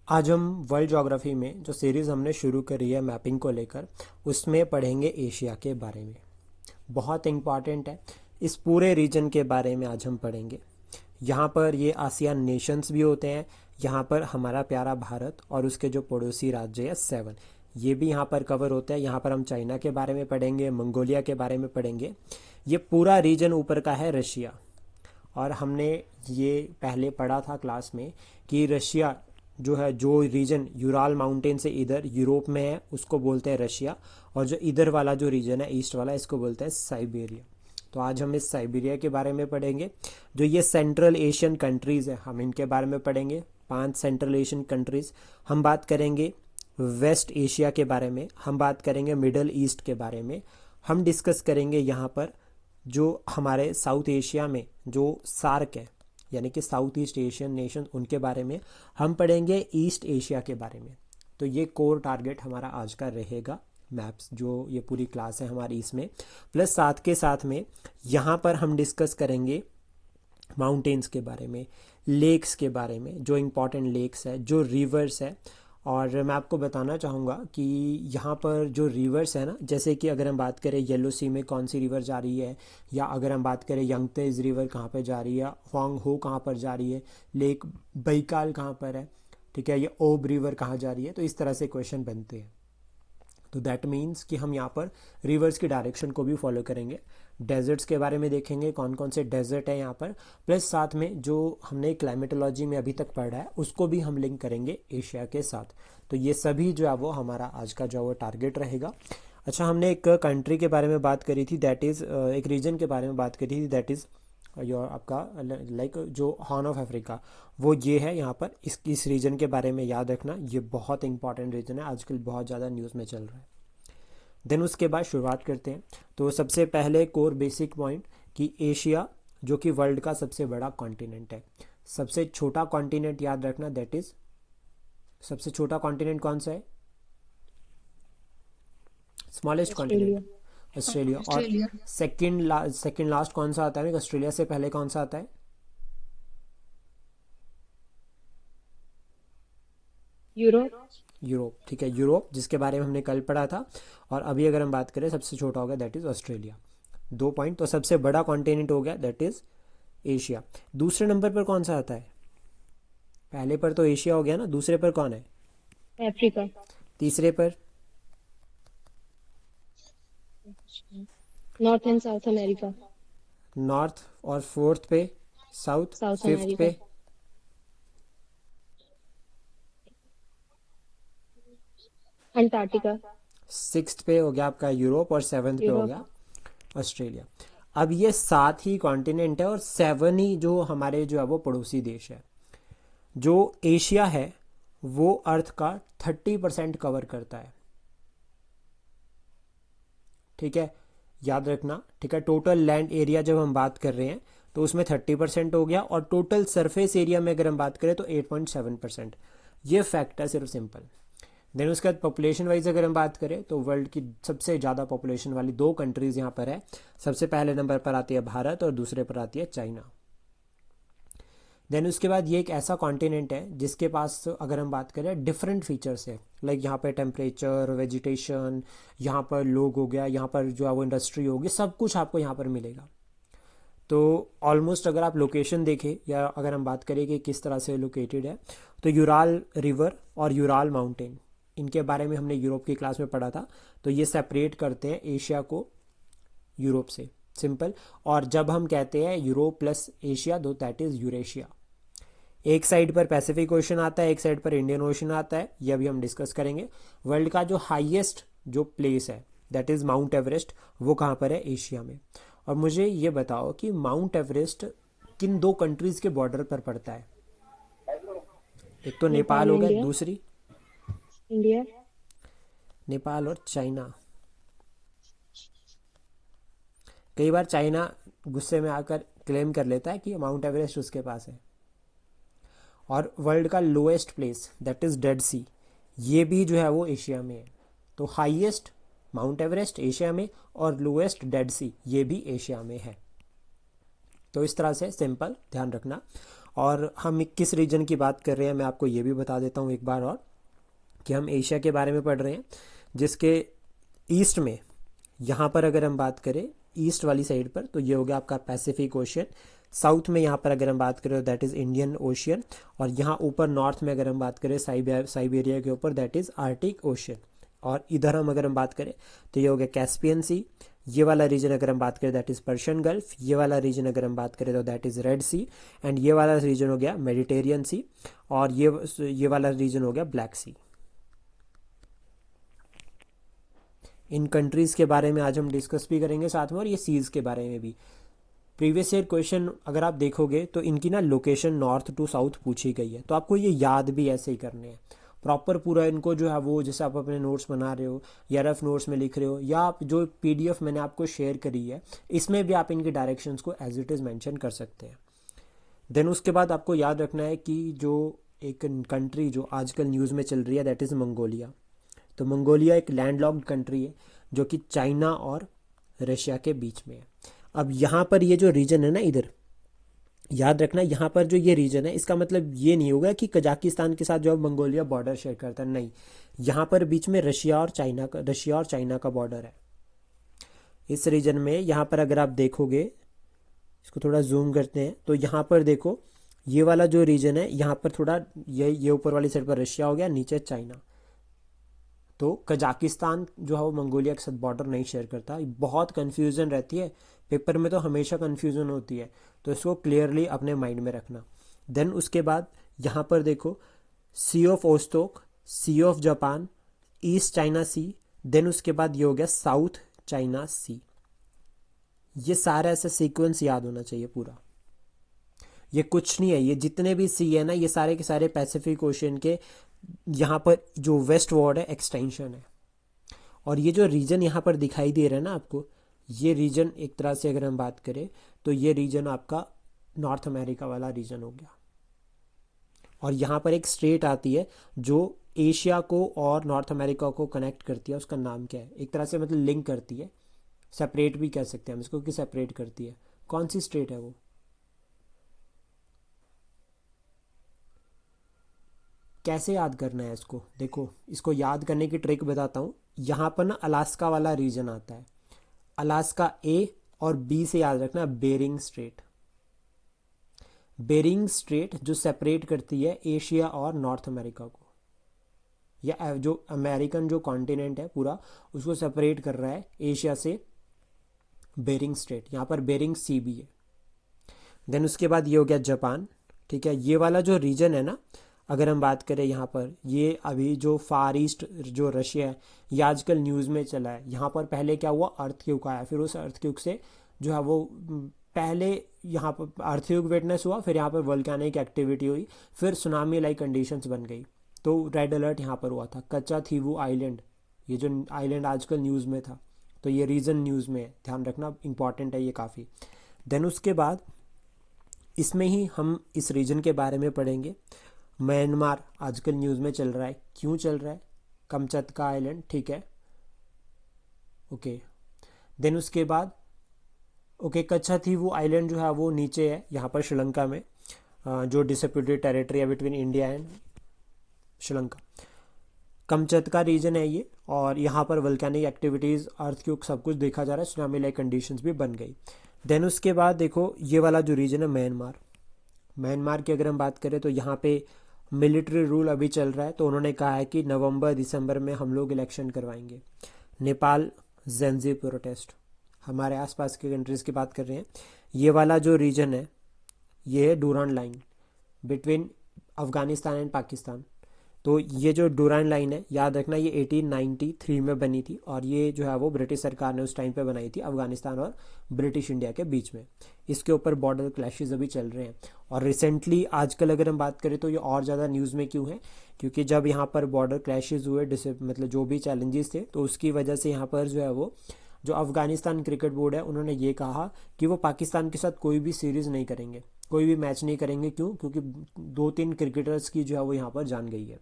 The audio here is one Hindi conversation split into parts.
आज हम वर्ल्ड ज्योग्राफी में जो सीरीज़ हमने शुरू करी है मैपिंग को लेकर, उसमें पढ़ेंगे एशिया के बारे में। बहुत इम्पॉर्टेंट है, इस पूरे रीजन के बारे में आज हम पढ़ेंगे। यहाँ पर ये आसियान नेशंस भी होते हैं, यहाँ पर हमारा प्यारा भारत और उसके जो पड़ोसी राज्य है 7, ये भी यहाँ पर कवर होता है। यहाँ पर हम चाइना के बारे में पढ़ेंगे, मंगोलिया के बारे में पढ़ेंगे। ये पूरा रीजन ऊपर का है रशिया। और हमने ये पहले पढ़ा था क्लास में कि रशिया जो है, जो रीजन यूराल माउंटेन से इधर यूरोप में है, उसको बोलते हैं रशिया। और जो इधर वाला जो रीजन है ईस्ट वाला, इसको बोलते हैं साइबेरिया। तो आज हम इस साइबेरिया के बारे में पढ़ेंगे। जो ये सेंट्रल एशियन कंट्रीज़ है, हम इनके बारे में पढ़ेंगे। 5 सेंट्रल एशियन कंट्रीज़। हम बात करेंगे वेस्ट एशिया के बारे में, हम बात करेंगे मिडल ईस्ट के बारे में। हम डिस्कस करेंगे यहाँ पर जो हमारे साउथ एशिया में जो सार्क है, यानी कि साउथ ईस्ट एशियन नेशन, उनके बारे में हम पढ़ेंगे। ईस्ट एशिया के बारे में। तो ये कोर टारगेट हमारा आज का रहेगा। मैप्स जो ये पूरी क्लास है हमारी इसमें, प्लस साथ के साथ में यहाँ पर हम डिस्कस करेंगे माउंटेन्स के बारे में, लेक्स के बारे में, जो इम्पॉर्टेंट लेक्स है, जो रिवर्स है। और मैं आपको बताना चाहूँगा कि यहाँ पर जो रिवर्स है ना, जैसे कि अगर हम बात करें येलो सी में कौन सी रिवर जा रही है, या अगर हम बात करें यंगतेज रिवर कहाँ पर जा रही है, हुआंग हो कहाँ पर जा रही है, लेक बैकाल कहाँ पर है, ठीक है, ये ओब रिवर कहाँ जा रही है, तो इस तरह से क्वेश्चन बनते हैं। तो दैट मीन्स कि हम यहाँ पर रिवर्स की डायरेक्शन को भी फॉलो करेंगे। डेजर्ट्स के बारे में देखेंगे, कौन कौन से डेजर्ट है यहाँ पर, प्लस साथ में जो हमने क्लाइमेटोलॉजी में अभी तक पढ़ा है उसको भी हम लिंक करेंगे एशिया के साथ। तो ये सभी जो है वो हमारा आज का जो वो टारगेट रहेगा। अच्छा, हमने एक कंट्री के बारे में बात करी थी, दैट इज़ एक रीजन के बारे में बात करी थी, दैट इज़ योर आपका लाइक जो हॉर्न ऑफ अफ्रीका, वो ये है यहाँ पर। इस रीजन के बारे में याद रखना, ये बहुत इंपॉर्टेंट रीजन है, आजकल बहुत ज़्यादा न्यूज़ में चल रहा है। देन उसके बाद शुरुआत करते हैं। तो सबसे पहले कोर बेसिक पॉइंट कि एशिया जो कि वर्ल्ड का सबसे बड़ा कॉन्टिनेंट है। सबसे छोटा कॉन्टिनेंट याद रखना, दैट इज, सबसे छोटा कॉन्टिनेंट कौन सा है? Smallest continent Australia. ऑस्ट्रेलिया। और ऑस्ट्रेलिया। सेकंड लास्ट कौन सा आता है? ऑस्ट्रेलिया से पहले कौन सा आता है? यूरोप। यूरोप, ठीक है, यूरोप, जिसके बारे में हमने कल पढ़ा था। और अभी अगर हम बात करें सबसे छोटा हो गया, दैट इज ऑस्ट्रेलिया। 2 पॉइंट। तो सबसे बड़ा कॉन्टिनेंट हो गया, दैट इज एशिया। दूसरे नंबर पर कौन सा आता है? पहले पर तो एशिया हो गया ना, दूसरे पर कौन है? अफ्रीका। तीसरे पर? North and south America. North. और फोर्थ पे? साउथ। South fifth America. पे? अंटार्कटिका। सिक्स्थ पे हो गया आपका यूरोप, और सेवन्थ पे हो यूरोप। गया ऑस्ट्रेलिया। अब ये 7 ही कॉन्टिनेंट है और 7 ही जो हमारे जो है वो पड़ोसी देश है। जो एशिया है वो अर्थ का 30% कवर करता है, ठीक है, याद रखना, ठीक है। टोटल लैंड एरिया जब हम बात कर रहे हैं तो उसमें 30% हो गया, और टोटल सरफेस एरिया में अगर हम बात करें तो 8.7%। ये फैक्ट है, सिर्फ सिंपल। देन उसके बाद पॉपुलेशन वाइज अगर हम बात करें तो वर्ल्ड की सबसे ज़्यादा पॉपुलेशन वाली 2 कंट्रीज़ यहाँ पर है। सबसे पहले नंबर पर आती है भारत और दूसरे पर आती है चाइना। देन उसके बाद ये एक ऐसा कॉन्टिनेंट है जिसके पास अगर हम बात करें डिफरेंट फीचर्स है, लाइक यहाँ पर टेम्परेचर, वेजिटेशन, यहाँ पर लोग हो गया, यहाँ पर जो है वो इंडस्ट्री होगी, सब कुछ आपको यहाँ पर मिलेगा। तो ऑलमोस्ट अगर आप लोकेशन देखें, या अगर हम बात करें कि किस तरह से लोकेटेड है, तो यूराल रिवर और यूराल माउंटेन, इनके बारे में हमने यूरोप की क्लास में पढ़ा था। तो ये सेपरेट करते हैं एशिया को यूरोप से, सिंपल। और जब हम कहते हैं यूरोप प्लस एशिया, दो दैट इज़ यूरेशिया। एक साइड पर पैसिफिक ओशन आता है, एक साइड पर इंडियन ओशन आता है, ये अभी हम डिस्कस करेंगे। वर्ल्ड का जो हाईएस्ट जो प्लेस है, दैट इज़ माउंट एवरेस्ट, वो कहाँ पर है? एशिया में। और मुझे ये बताओ कि माउंट एवरेस्ट किन 2 कंट्रीज़ के बॉर्डर पर पड़ता है? एक तो नेपाल नेपाल हो गया, इंडिया। दूसरी? इंडिया। नेपाल और चाइना। कई बार चाइना गुस्से में आकर क्लेम कर लेता है कि माउंट एवरेस्ट उसके पास है। और वर्ल्ड का lowest place, that is Dead Sea, ये भी जो है वो एशिया में है। तो हाईएस्ट माउंट एवरेस्ट एशिया में, और लोएस्ट डेड सी ये भी एशिया में है। तो इस तरह से सिंपल ध्यान रखना। और हम किस रीजन की बात कर रहे हैं मैं आपको ये भी बता देता हूँ एक बार और, कि हम एशिया के बारे में पढ़ रहे हैं, जिसके ईस्ट में, यहाँ पर अगर हम बात करें ईस्ट वाली साइड पर, तो ये हो गया आपका पैसिफिक ओशियन। साउथ में यहाँ पर अगर हम बात करें दैट इज़ इंडियन ओशियन, और यहाँ ऊपर नॉर्थ में अगर हम बात करें साइबेरिया के ऊपर दैट इज़ आर्टिक ओशियन। और इधर हम अगर हम बात करें तो ये हो गया कैस्पियन सी। ये वाला रीजन अगर हम बात करें दैट इज़ पर्शियन गल्फ। ये वाला रीजन अगर हम बात करें तो that is Red Sea. And ये वाला रीजन हो गया मेडिटेरियन सी। और ये वाला रीजन हो गया ब्लैक सी। इन कंट्रीज़ के बारे में आज हम डिस्कस भी करेंगे साथ में, और ये सीज़ के बारे में भी। प्रीवियस ईयर क्वेश्चन अगर आप देखोगे तो इनकी ना लोकेशन नॉर्थ टू साउथ पूछी गई है, तो आपको ये याद भी ऐसे ही करने हैं प्रॉपर पूरा इनको, जो है वो जैसे आप अपने नोट्स बना रहे हो या रफ नोट्स में लिख रहे हो, या आप जो पीडीएफ मैंने आपको शेयर करी है इसमें भी आप इनकी डायरेक्शंस को एज इट इज़ मेंशन कर सकते हैं। देन उसके बाद आपको याद रखना है कि जो एक कंट्री जो आजकल न्यूज़ में चल रही है दैट इज़ मंगोलिया। तो मंगोलिया एक लैंडलॉक्ड कंट्री है जो कि चाइना और रशिया के बीच में है। अब यहाँ पर ये जो रीजन है ना, इधर याद रखना, यहाँ पर जो ये रीजन है इसका मतलब ये नहीं होगा कि कजाकिस्तान के साथ जो अब मंगोलिया बॉर्डर शेयर करता है, नहीं। यहाँ पर बीच में रशिया और चाइना का बॉर्डर है इस रीजन में। यहाँ पर अगर आप देखोगे, इसको थोड़ा जूम करते हैं, तो यहाँ पर देखो ये वाला जो रीजन है यहाँ पर थोड़ा ये ऊपर वाली साइड पर रशिया हो गया, नीचे चाइना। तो कजाकिस्तान जो है वो मंगोलिया के साथ बॉर्डर नहीं शेयर करता। बहुत कन्फ्यूज़न रहती है पेपर में, तो हमेशा कन्फ्यूज़न होती है, तो इसको क्लियरली अपने माइंड में रखना। देन उसके बाद यहाँ पर देखो Sea of Okhotsk, Sea of Japan, East China Sea. Then उसके बाद ये हो गया साउथ चाइना सी। ये सारा ऐसा सीक्वेंस याद होना चाहिए पूरा। ये कुछ नहीं है, ये जितने भी सी है ना ये सारे के सारे पैसिफिक ओशियन के यहाँ पर जो वेस्ट वार्ड है एक्सटेंशन है। और ये जो रीजन यहाँ पर दिखाई दे रहा है ना आपको, ये रीजन एक तरह से अगर हम बात करें तो ये रीजन आपका नॉर्थ अमेरिका वाला रीजन हो गया। और यहाँ पर एक स्टेट आती है जो एशिया को और नॉर्थ अमेरिका को कनेक्ट करती है, उसका नाम क्या है, एक तरह से मतलब लिंक करती है, सेपरेट भी कह सकते हैं हम इसको कि सेपरेट करती है। कौन सी स्टेट है वो? कैसे याद करना है इसको, देखो इसको याद करने की ट्रिक बताता हूँ। यहाँ पर ना अलास्का वाला रीजन आता है, अलास्का ए और बी से याद रखना बेरिंग स्ट्रेट। बेरिंग स्ट्रेट जो सेपरेट करती है एशिया और नॉर्थ अमेरिका को, या जो अमेरिकन जो कॉन्टिनेंट है पूरा उसको सेपरेट कर रहा है एशिया से, बेरिंग स्ट्रेट। यहाँ पर बेरिंग सी भी है। देन उसके बाद ये हो गया जापान, ठीक है। ये वाला जो रीजन है ना, अगर हम बात करें यहाँ पर, ये अभी जो फार ईस्ट जो रशिया है ये आजकल न्यूज़ में चला है। यहाँ पर पहले क्या हुआ, अर्थक्वेक आया, फिर उस अर्थक्वेक से जो है वो पहले यहाँ पर अर्थक्वेक विटनेस हुआ, फिर यहाँ पर वोल्केनिक एक्टिविटी हुई, फिर सुनामी लाइक कंडीशंस बन गई, तो रेड अलर्ट यहाँ पर हुआ था। कच्चा थीवू आइलैंड, ये जो आइलैंड आजकल न्यूज़ में था, तो ये रीजन न्यूज़ में है, ध्यान रखना, इंपॉर्टेंट है ये काफ़ी। देन उसके बाद इसमें ही हम इस रीजन के बारे में पढ़ेंगे। म्यांमार आजकल न्यूज़ में चल रहा है, क्यों चल रहा है? कमचतका आइलैंड, ठीक है, ओके। देन उसके बाद ओके कच्छा थी वो आइलैंड जो है वो नीचे है यहाँ पर श्रीलंका में, जो डिस्प्यूटेड टेरिटरी है between India and Sri Lanka. Kamchatka region है ये, और यहाँ पर वल्केनिक एक्टिविटीज़, अर्थक्वेक सब कुछ देखा जा रहा है, सुनामी लाइक कंडीशंस भी बन गई। देन उसके बाद देखो ये वाला जो रीजन है म्यांमार, म्यांमार की अगर हम बात करें तो यहाँ पे मिलिट्री रूल अभी चल रहा है, तो उन्होंने कहा है कि नवंबर दिसंबर में हम लोग इलेक्शन करवाएंगे। नेपाल जेंजी प्रोटेस्ट, हमारे आसपास के कंट्रीज़ की बात कर रहे हैं। ये वाला जो रीजन है ये है Durand Line between Afghanistan and Pakistan. तो ये जो डूरान लाइन है याद रखना, ये 1893 में बनी थी, और ये जो है वो ब्रिटिश सरकार ने उस टाइम पे बनाई थी अफ़गानिस्तान और ब्रिटिश इंडिया के बीच में। इसके ऊपर बॉर्डर क्लैशेस अभी चल रहे हैं, और रिसेंटली आजकल अगर हम बात करें तो ये और ज़्यादा न्यूज़ में क्यों है, क्योंकि जब यहाँ पर बॉर्डर क्लैशेस हुए, मतलब जो भी चैलेंजेस थे, तो उसकी वजह से यहाँ पर जो है वो जो अफ़गानिस्तान क्रिकेट बोर्ड है उन्होंने ये कहा कि वो पाकिस्तान के साथ कोई भी सीरीज़ नहीं करेंगे, कोई भी मैच नहीं करेंगे। क्यों? क्योंकि 2-3 क्रिकेटर्स की जो है वो यहाँ पर जान गई है।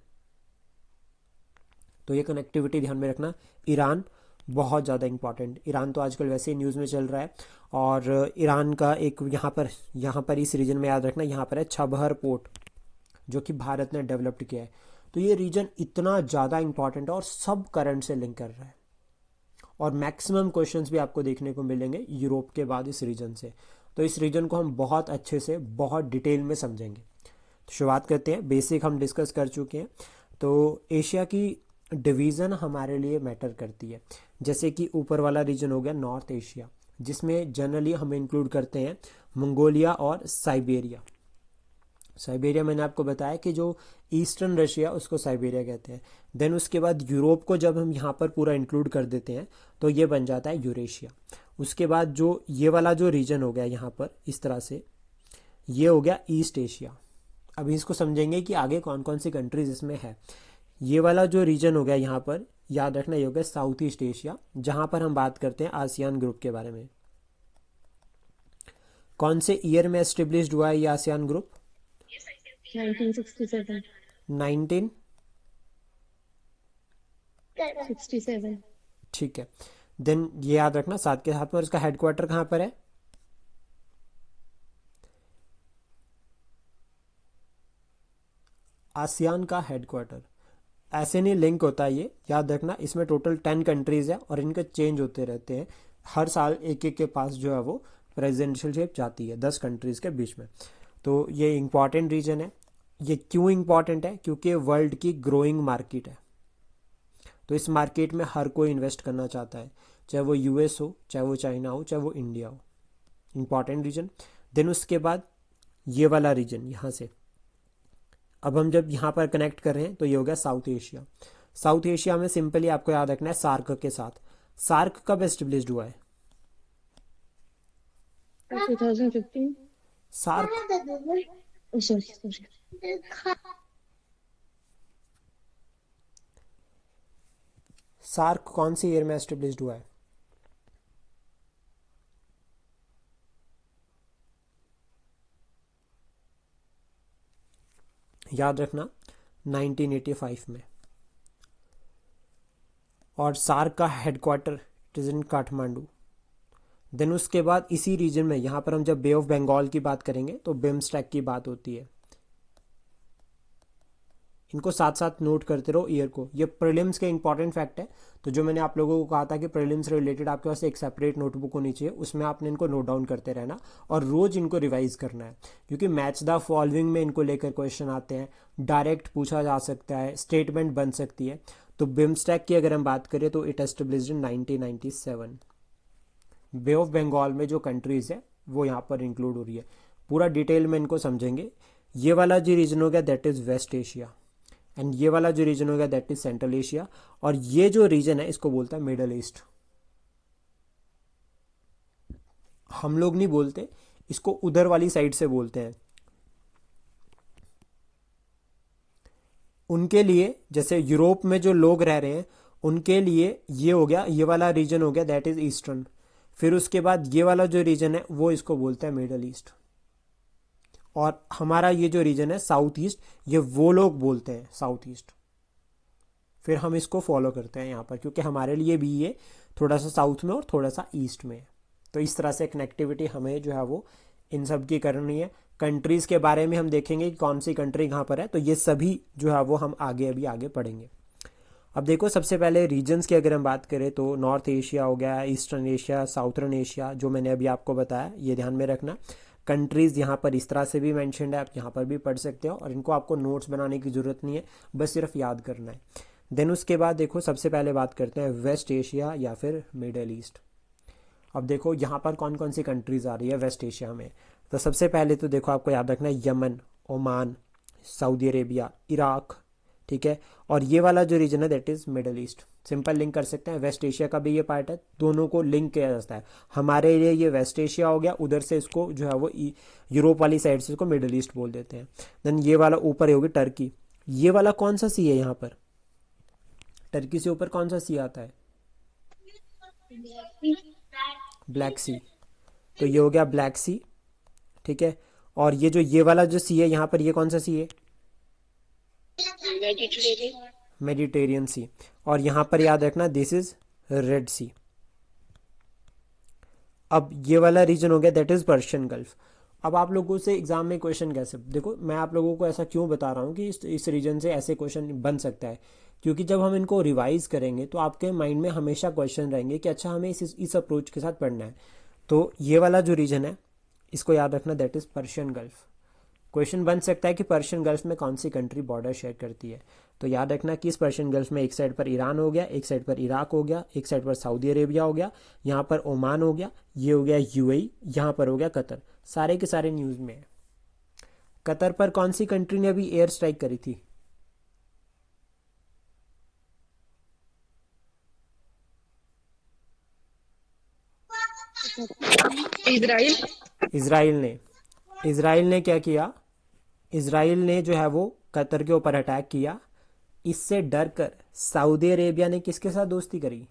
तो ये कनेक्टिविटी ध्यान में रखना। ईरान बहुत ज़्यादा इंपॉर्टेंट। ईरान तो आजकल वैसे ही न्यूज़ में चल रहा है। और ईरान का एक यहाँ पर इस रीजन में याद रखना, यहाँ पर है छबहर पोर्ट, जो कि भारत ने डेवलप्ड किया है। तो ये रीजन इतना ज़्यादा इंपॉर्टेंट है और सब करंट से लिंक कर रहा है। और मैक्सिमम क्वेश्चंस भी आपको देखने को मिलेंगे यूरोप के बाद इस रीजन से। तो इस रीजन को हम बहुत अच्छे से बहुत डिटेल में समझेंगे। तो शुरुआत करते हैं। बेसिक हम डिस्कस कर चुके हैं। तो एशिया की डिवीज़न हमारे लिए मैटर करती है। जैसे कि ऊपर वाला रीजन हो गया नॉर्थ एशिया, जिसमें जनरली हम इंक्लूड करते हैं मंगोलिया और साइबेरिया। साइबेरिया मैंने आपको बताया कि जो ईस्टर्न रशिया, उसको साइबेरिया कहते हैं। देन उसके बाद यूरोप को जब हम यहाँ पर पूरा इंक्लूड कर देते हैं तो ये बन जाता है यूरेशिया। उसके बाद जो ये वाला जो रीजन हो गया यहाँ पर इस तरह से, ये हो गया ईस्ट एशिया। अभी इसको समझेंगे कि आगे कौन कौन सी कंट्रीज इसमें है। ये वाला जो रीजन हो गया यहाँ पर, याद रखना, ये हो गया साउथ ईस्ट एशिया, जहाँ पर हम बात करते हैं आसियान ग्रुप के बारे में। कौन से ईयर में एस्टेब्लिश्ड हुआ है ये आसियान ग्रुप? 1967। 19 67। ठीक है। देन ये याद रखना साथ के साथ में, उसका हेडक्वार्टर कहाँ पर है? आसियान का हेडक्वार्टर ऐसे नहीं लिंक होता है, ये याद रखना। इसमें टोटल 10 कंट्रीज है और इनके चेंज होते रहते हैं। हर साल एक एक के पास जो है वो प्रेसिडेंशियलशिप जाती है 10 कंट्रीज के बीच में। तो ये इंपॉर्टेंट रीजन है। ये क्यों इंपॉर्टेंट है? क्योंकि वर्ल्ड की ग्रोइंग मार्केट है। तो इस मार्केट में हर कोई इन्वेस्ट करना चाहता है, चाहे वो यूएस हो, चाहे वो चाइना हो, चाहे वो इंडिया हो। Important reason. देन उसके बाद ये वाला रीजन यहाँ से, अब हम जब यहाँ पर कनेक्ट कर रहे हैं तो ये हो गया साउथ एशिया। साउथ एशिया में सिंपली आपको याद रखना है सार्क के साथ। सार्क कब एस्टेब्लिश्ड हुआ है? 2015। SAARC Oh, sorry. सार्क कौन सी ईयर में एस्टेब्लिश्ड हुआ है? याद रखना 1985 में। और सार्क का headquarter it is in Kathmandu. Then उसके बाद इसी रीजन में, यहाँ पर हम जब बे ऑफ बंगाल की बात करेंगे तो बिम्स्टेक की बात होती है। इनको साथ साथ नोट करते रहो ईयर को, ये प्रीलिम्स के इंपॉर्टेंट फैक्ट है। तो जो मैंने आप लोगों को कहा था कि प्रीलिम्स रिलेटेड आपके पास एक सेपरेट नोटबुक होनी चाहिए, उसमें आपने इनको नोट डाउन करते रहना और रोज इनको रिवाइज करना है। क्योंकि मैच द फॉलोइंग में इनको लेकर क्वेश्चन आते हैं, डायरेक्ट पूछा जा सकता है, स्टेटमेंट बन सकती है। तो बिम्स्टेक की अगर हम बात करें तो it established in 1997। Bay of Bengal में जो कंट्रीज है वो यहाँ पर इंक्लूड हो रही है। पूरा डिटेल में इनको समझेंगे। ये वाला जो रीजन हो गया that is West Asia, and ये वाला जो रीजन हो गया दैट इज सेंट्रल एशिया, और ये जो रीजन है इसको बोलता है मिडल ईस्ट। हम लोग नहीं बोलते इसको, उधर वाली साइड से बोलते हैं। उनके लिए, जैसे यूरोप में जो लोग रह रहे हैं उनके लिए ये हो गया, ये वाला रीजन हो गया दैट इज ईस्टर्न। फिर उसके बाद ये वाला जो रीजन है वो इसको बोलता है मिडल ईस्ट। और हमारा ये जो रीजन है साउथ ईस्ट, ये वो लोग बोलते हैं साउथ ईस्ट। फिर हम इसको फॉलो करते हैं यहाँ पर, क्योंकि हमारे लिए भी ये थोड़ा सा साउथ में और थोड़ा सा ईस्ट में है। तो इस तरह से कनेक्टिविटी हमें जो है वो इन सब की करनी है। कंट्रीज़ के बारे में हम देखेंगे कि कौन सी कंट्री कहाँ पर है, तो ये सभी जो है वो हम आगे पढ़ेंगे। अब देखो, सबसे पहले रीजन्स की अगर हम बात करें तो नॉर्थ एशिया हो गया, ईस्टर्न एशिया, साउथर्न एशिया, जो मैंने अभी आपको बताया ये ध्यान में रखना। कंट्रीज़ यहाँ पर इस तरह से भी मेंशन्ड है, आप यहाँ पर भी पढ़ सकते हो, और इनको आपको नोट्स बनाने की ज़रूरत नहीं है, बस सिर्फ याद करना है। देन उसके बाद देखो, सबसे पहले बात करते हैं वेस्ट एशिया या फिर मिडल ईस्ट। अब देखो यहाँ पर कौन कौन सी कंट्रीज़ आ रही है वेस्ट एशिया में। तो सबसे पहले तो देखो आपको याद रखना है Yemen, Oman, Saudi Arabia, Iraq, ठीक है। और ये वाला जो रीजन है that is middle east. Simple link कर सकते हैं, वेस्ट एशिया का भी ये पार्ट है, दोनों को लिंक किया जाता है। हमारे लिए ये वेस्ट एशिया हो गया, उधर से इसको जो है वो यूरोप वाली साइड से इसको मिडल ईस्ट बोल देते हैं। देन ये वाला ऊपर होगी टर्की। ये वाला कौन सा सी है यहाँ पर? टर्की से ऊपर कौन सा सी आता है? ब्लैक सी। तो ये हो गया ब्लैक सी, ठीक है। और ये जो ये वाला जो सी है यहाँ पर, ये कौन सा सी है? Vegetarian. मेडिटेरियन सी। और यहाँ पर याद रखना दिस इज रेड सी। अब ये वाला रीजन हो गया, दैट इज पर्शियन गल्फ। अब आप लोगों से एग्जाम में क्वेश्चन कैसे, देखो मैं आप लोगों को ऐसा क्यों बता रहा हूँ कि इस रीजन से ऐसे क्वेश्चन बन सकता है, क्योंकि जब हम इनको रिवाइज करेंगे तो आपके माइंड में हमेशा क्वेश्चन रहेंगे कि अच्छा हमें इस अप्रोच के साथ पढ़ना है। तो ये वाला जो रीजन है इसको याद रखना, that is Persian gulf. Question बन सकता है कि पर्शियन गल्फ में कौन सी कंट्री बॉर्डर शेयर करती है, तो याद रखना कि इस पर्शियन गल्फ में एक साइड पर ईरान हो गया, एक साइड पर इराक हो गया, एक साइड पर सऊदी अरेबिया हो गया, यहाँ पर ओमान हो गया, ये हो गया यूएई, यहाँ पर हो गया कतर। सारे के सारे न्यूज़ में है। कतर पर कौन सी कंट्री ने अभी एयर स्ट्राइक करी थी? इजराइल। इसराइल ने क्या किया, इसराइल ने जो है वो कतर के ऊपर अटैक किया। इससे डर कर सऊदी अरेबिया ने किसके साथ दोस्ती करी?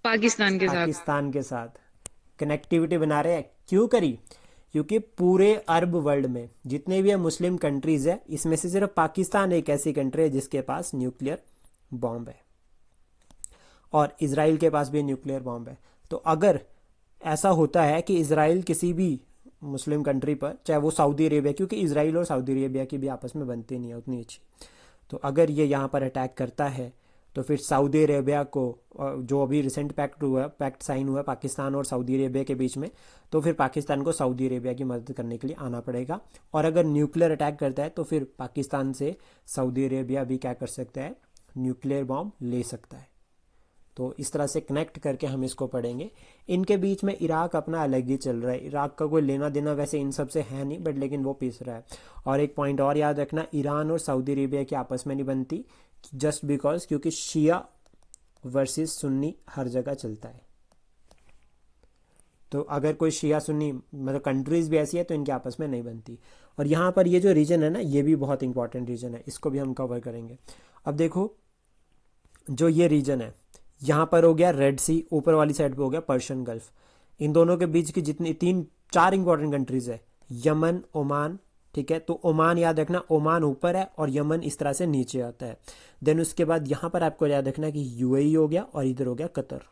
पाकिस्तान के साथ। पाकिस्तान के साथ। कनेक्टिविटी बना रहे हैं, क्यों करी? क्योंकि पूरे अरब वर्ल्ड में जितने भी मुस्लिम कंट्रीज है, इसमें से सिर्फ पाकिस्तान एक ऐसी कंट्री है जिसके पास न्यूक्लियर बॉम्ब है, और इसराइल के पास भी न्यूक्लियर बॉम्ब है। तो अगर ऐसा होता है कि इसराइल किसी भी मुस्लिम कंट्री पर, चाहे वो सऊदी अरेबिया, क्योंकि इसराइल और सऊदी अरेबिया की भी आपस में बनती नहीं है उतनी अच्छी, तो अगर ये यहाँ पर अटैक करता है तो फिर सऊदी अरेबिया को, जो अभी रिसेंट पैक्ट साइन हुआ है पाकिस्तान और सऊदी अरेबिया के बीच में, तो फिर पाकिस्तान को सऊदी अरेबिया की मदद करने के लिए आना पड़ेगा। और अगर न्यूक्लियर अटैक करता है तो फिर पाकिस्तान से सऊदी अरेबिया भी क्या कर सकता है, न्यूक्लियर बॉम्ब ले सकता है। तो इस तरह से कनेक्ट करके हम इसको पढ़ेंगे। इनके बीच में इराक अपना अलग ही चल रहा है, इराक का कोई लेना देना वैसे इन सब से है नहीं, बट लेकिन वो पीस रहा है। और एक पॉइंट और याद रखना, ईरान और सऊदी अरेबिया की आपस में नहीं बनती, जस्ट बिकॉज क्योंकि शिया वर्सेस सुन्नी हर जगह चलता है। तो अगर कोई शिया सुन्नी मतलब कंट्रीज भी ऐसी है तो इनके आपस में नहीं बनती। और यहाँ पर ये जो रीजन है ना, ये भी बहुत इंपॉर्टेंट रीजन है, इसको भी हम कवर करेंगे। अब देखो, जो ये रीजन है, यहाँ पर हो गया रेड सी, ऊपर वाली साइड पे हो गया पर्शियन गल्फ। इन दोनों के बीच की जितनी तीन चार इंपॉर्टेंट कंट्रीज है, यमन, ओमान, ठीक है। तो ओमान याद रखना, ओमान ऊपर है और यमन इस तरह से नीचे आता है। देन उसके बाद यहाँ पर आपको याद रखना कि यूएई हो गया और इधर हो गया कतर।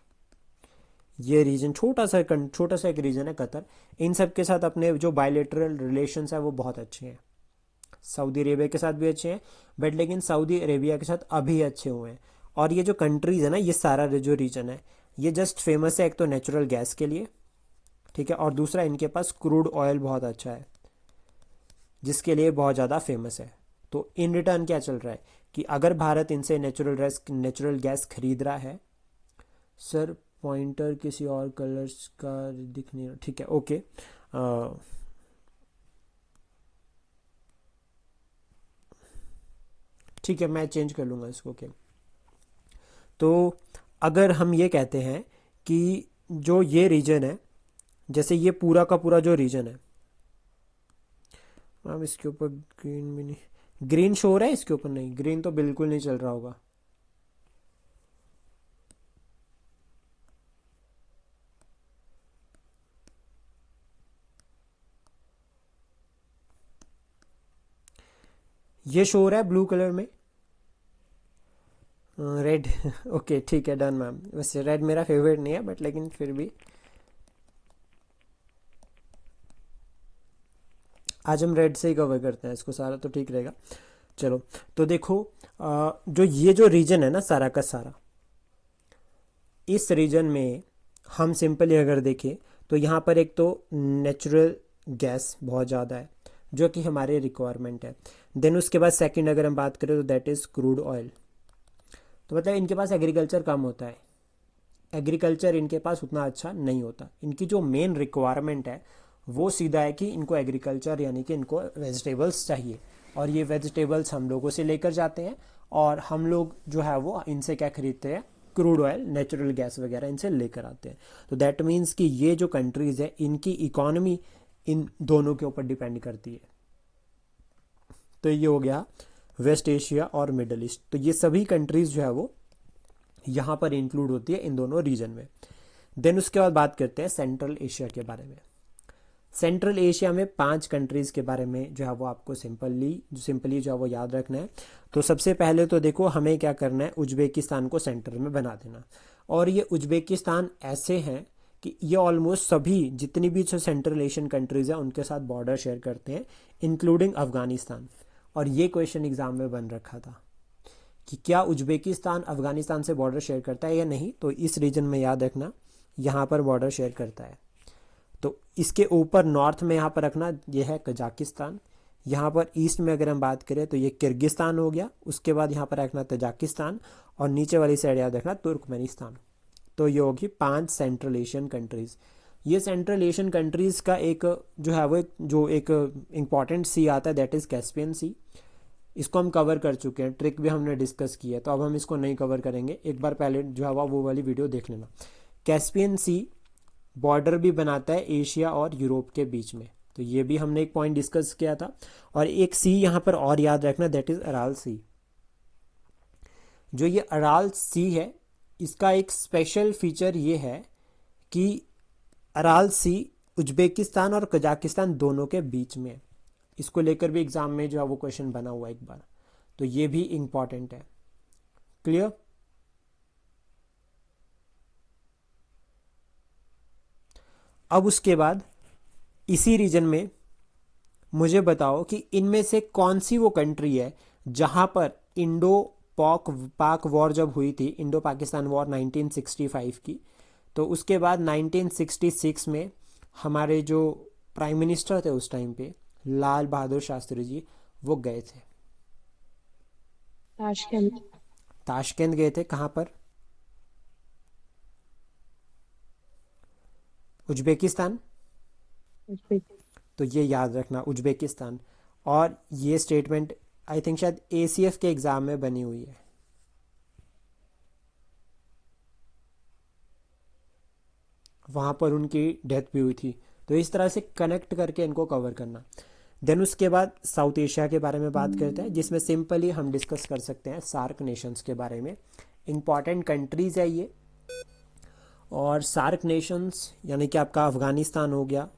ये रीजन छोटा सा एक रीजन है कतर। इन सब के साथ अपने जो बायलेटरल रिलेशंस है वो बहुत अच्छे हैं। सऊदी अरेबिया के साथ भी अच्छे हैं, बट लेकिन सऊदी अरेबिया के साथ अभी अच्छे हुए हैं। और ये जो कंट्रीज है ना, ये सारा जो रीजन है, ये जस्ट फेमस है एक तो नेचुरल गैस के लिए, ठीक है, और दूसरा इनके पास क्रूड ऑयल बहुत अच्छा है जिसके लिए बहुत ज़्यादा फेमस है। तो इन रिटर्न क्या चल रहा है कि अगर भारत इनसे नेचुरल गैस खरीद रहा है, सर पॉइंटर किसी और कलर्स का दिख नहीं रहा, ठीक है, ओके, ठीक है, मैं चेंज कर लूँगा इसको, ओके। तो अगर हम ये कहते हैं कि जो ये रीजन है, जैसे ये पूरा का पूरा जो रीजन है, अब इसके ऊपर ग्रीन भी नहीं, ग्रीन शो रहा है इसके ऊपर, नहीं ग्रीन तो बिल्कुल नहीं चल रहा होगा। ये शो हो रहा है ब्लू कलर में, रेड ओके ठीक है, डन मैम। वैसे रेड मेरा फेवरेट नहीं है, बट लेकिन फिर भी आज हम रेड से ही कवर करते हैं इसको सारा, तो ठीक रहेगा। चलो, तो देखो, जो ये जो रीजन है ना सारा का सारा, इस रीजन में हम सिंपली अगर देखें तो यहाँ पर एक तो नेचुरल गैस बहुत ज़्यादा है जो कि हमारे रिक्वायरमेंट है। देन उसके बाद सेकंड अगर हम बात करें तो दैट इज़ क्रूड ऑयल। तो मतलब इनके पास एग्रीकल्चर कम होता है, एग्रीकल्चर इनके पास उतना अच्छा नहीं होता। इनकी जो मेन रिक्वायरमेंट है वो सीधा है कि इनको एग्रीकल्चर यानी कि इनको वेजिटेबल्स चाहिए, और ये वेजिटेबल्स हम लोगों से लेकर जाते हैं, और हम लोग जो है वो इनसे क्या खरीदते हैं, क्रूड ऑयल, नेचुरल गैस वगैरह इनसे लेकर आते हैं। तो दैट मीन्स कि ये जो कंट्रीज़ है इनकी इकोनॉमी इन दोनों के ऊपर डिपेंड करती है। तो ये हो गया वेस्ट एशिया और मिडल ईस्ट। तो ये सभी कंट्रीज़ जो है वो यहाँ पर इंक्लूड होती है इन दोनों रीजन में। देन उसके बाद बात करते हैं सेंट्रल एशिया के बारे में। सेंट्रल एशिया में 5 कंट्रीज़ के बारे में जो है वो आपको सिंपली जो है वो याद रखना है। तो सबसे पहले तो देखो हमें क्या करना है, उज्बेकिस्तान को सेंटर में बना देना। और ये उज्बेकिस्तान ऐसे हैं कि ये ऑलमोस्ट सभी जितनी भी जो सेंट्रल एशियन कंट्रीज़ हैं उनके साथ बॉर्डर शेयर करते हैं, इंक्लूडिंग अफ़गानिस्तान। और ये क्वेश्चन एग्ज़ाम में बन रखा था कि क्या उज्बेकिस्तान अफ़गानिस्तान से बॉर्डर शेयर करता है या नहीं। तो इस रीजन में याद रखना यहाँ पर बॉर्डर शेयर करता है। तो इसके ऊपर नॉर्थ में यहाँ पर रखना, ये है कजाकिस्तान। यहाँ पर ईस्ट में अगर हम बात करें तो ये किर्गिस्तान हो गया। उसके बाद यहाँ पर रखना तजाकिस्तान, और नीचे वाली साइड याद रखना तुर्कमेनिस्तान। तो ये होगी 5 सेंट्रल एशियन कंट्रीज़। ये सेंट्रल एशियन कंट्रीज़ का एक जो है वो जो एक इम्पॉर्टेंट सी आता है, दैट इज़ कैस्पियन सी। इसको हम कवर कर चुके हैं, ट्रिक भी हमने डिस्कस की है, तो अब हम इसको नहीं कवर करेंगे। एक बार पहले जो है वो वाली वीडियो देख लेना। कैस्पियन सी बॉर्डर भी बनाता है एशिया और यूरोप के बीच में, तो ये भी हमने एक पॉइंट डिस्कस किया था। और एक सी यहाँ पर और याद रखना, दैट इज़ अराल सी। जो ये अराल सी है, इसका एक स्पेशल फीचर ये है कि अराल सी उज्बेकिस्तान और कजाकिस्तान दोनों के बीच में है। इसको लेकर भी एग्जाम में जो है वो क्वेश्चन बना हुआ है एक बार, तो ये भी इंपॉर्टेंट है। क्लियर? अब उसके बाद इसी रीजन में मुझे बताओ कि इनमें से कौन सी वो कंट्री है जहां पर इंडो पाक वॉर जब हुई थी, इंडो पाकिस्तान वॉर 1965 की, तो उसके बाद 1966 में हमारे जो प्राइम मिनिस्टर थे उस टाइम पे, लाल बहादुर शास्त्री जी, वो गए थे ताशकंद। ताशकंद गए थे। कहाँ पर? उज्बेकिस्तान। तो ये याद रखना, उज्बेकिस्तान। और ये स्टेटमेंट आई थिंक शायद एसीएफ के एग्ज़ाम में बनी हुई है। वहाँ पर उनकी डेथ भी हुई थी। तो इस तरह से कनेक्ट करके इनको कवर करना। देन उसके बाद साउथ एशिया के बारे में बात करते हैं, जिसमें सिंपली हम डिस्कस कर सकते हैं सार्क नेशंस के बारे में। इम्पॉर्टेंट कंट्रीज़ है ये। और सार्क नेशंस यानी कि आपका अफ़गानिस्तान हो गया,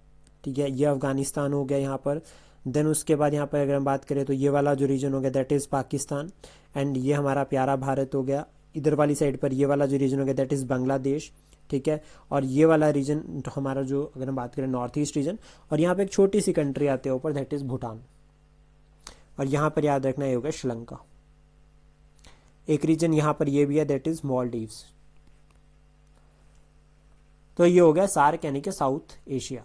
ठीक है, ये अफ़गानिस्तान हो गया यहाँ पर। देन उसके बाद यहाँ पर अगर हम बात करें तो ये वाला जो रीजन हो गया दैट इज़ पाकिस्तान, एंड ये हमारा प्यारा भारत हो गया। इधर वाली साइड पर ये वाला जो रीजन हो गया दैट इज़ बांग्लादेश, ठीक है। और ये वाला रीजन तो हमारा जो अगर हम बात करें नॉर्थ ईस्ट रीजन, और यहाँ पे एक छोटी सी कंट्री आती है ऊपर, दैट इज़ भूटान। और यहाँ पर याद रखना ये हो गया श्रीलंका। एक रीजन यहाँ पर ये भी है, दैट इज़ मालदीव्स। तो ये हो गया सार्क यानी कि साउथ एशिया।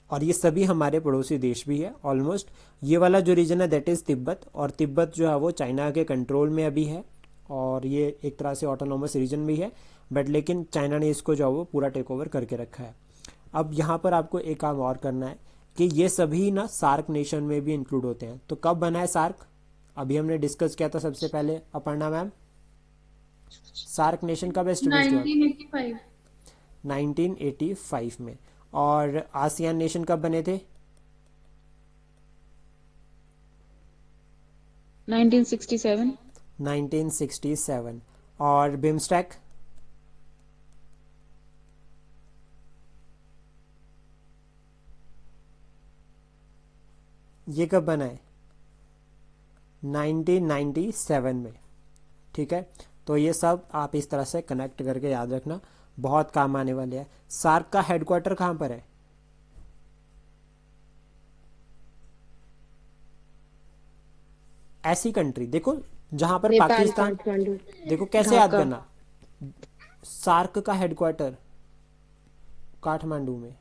और ये सभी हमारे पड़ोसी देश भी है ऑलमोस्ट। ये वाला जो रीजन है दैट इज़ तिब्बत, और तिब्बत जो है वो चाइना के कंट्रोल में अभी है, और ये एक तरह से ऑटोनोमस रीजन भी है, बट लेकिन चाइना ने इसको जो है वो पूरा टेक ओवर करके रखा है। अब यहाँ पर आपको एक काम और करना है कि ये सभी ना सार्क नेशन में भी इंक्लूड होते हैं। तो कब बना है सार्क? अभी हमने डिस्कस किया था सबसे पहले, अपर्णा मैम। सार्क नेशन कब एस्टेब्लिश हुआ? 1985। 1985 में। और आसियान नेशन कब बने थे? 1967। 1967। और बिमस्टेक? ये कब बना है? 1997 में, ठीक है। तो ये सब आप इस तरह से कनेक्ट करके याद रखना, बहुत काम आने वाले हैं। सार्क का हेडक्वार्टर कहाँ पर है? ऐसी कंट्री देखो जहां पर नेपाल, पाकिस्तान, काठमांडू, देखो कैसे याद ढाका। करना, सार्क का हेडक्वार्टर काठमांडू में,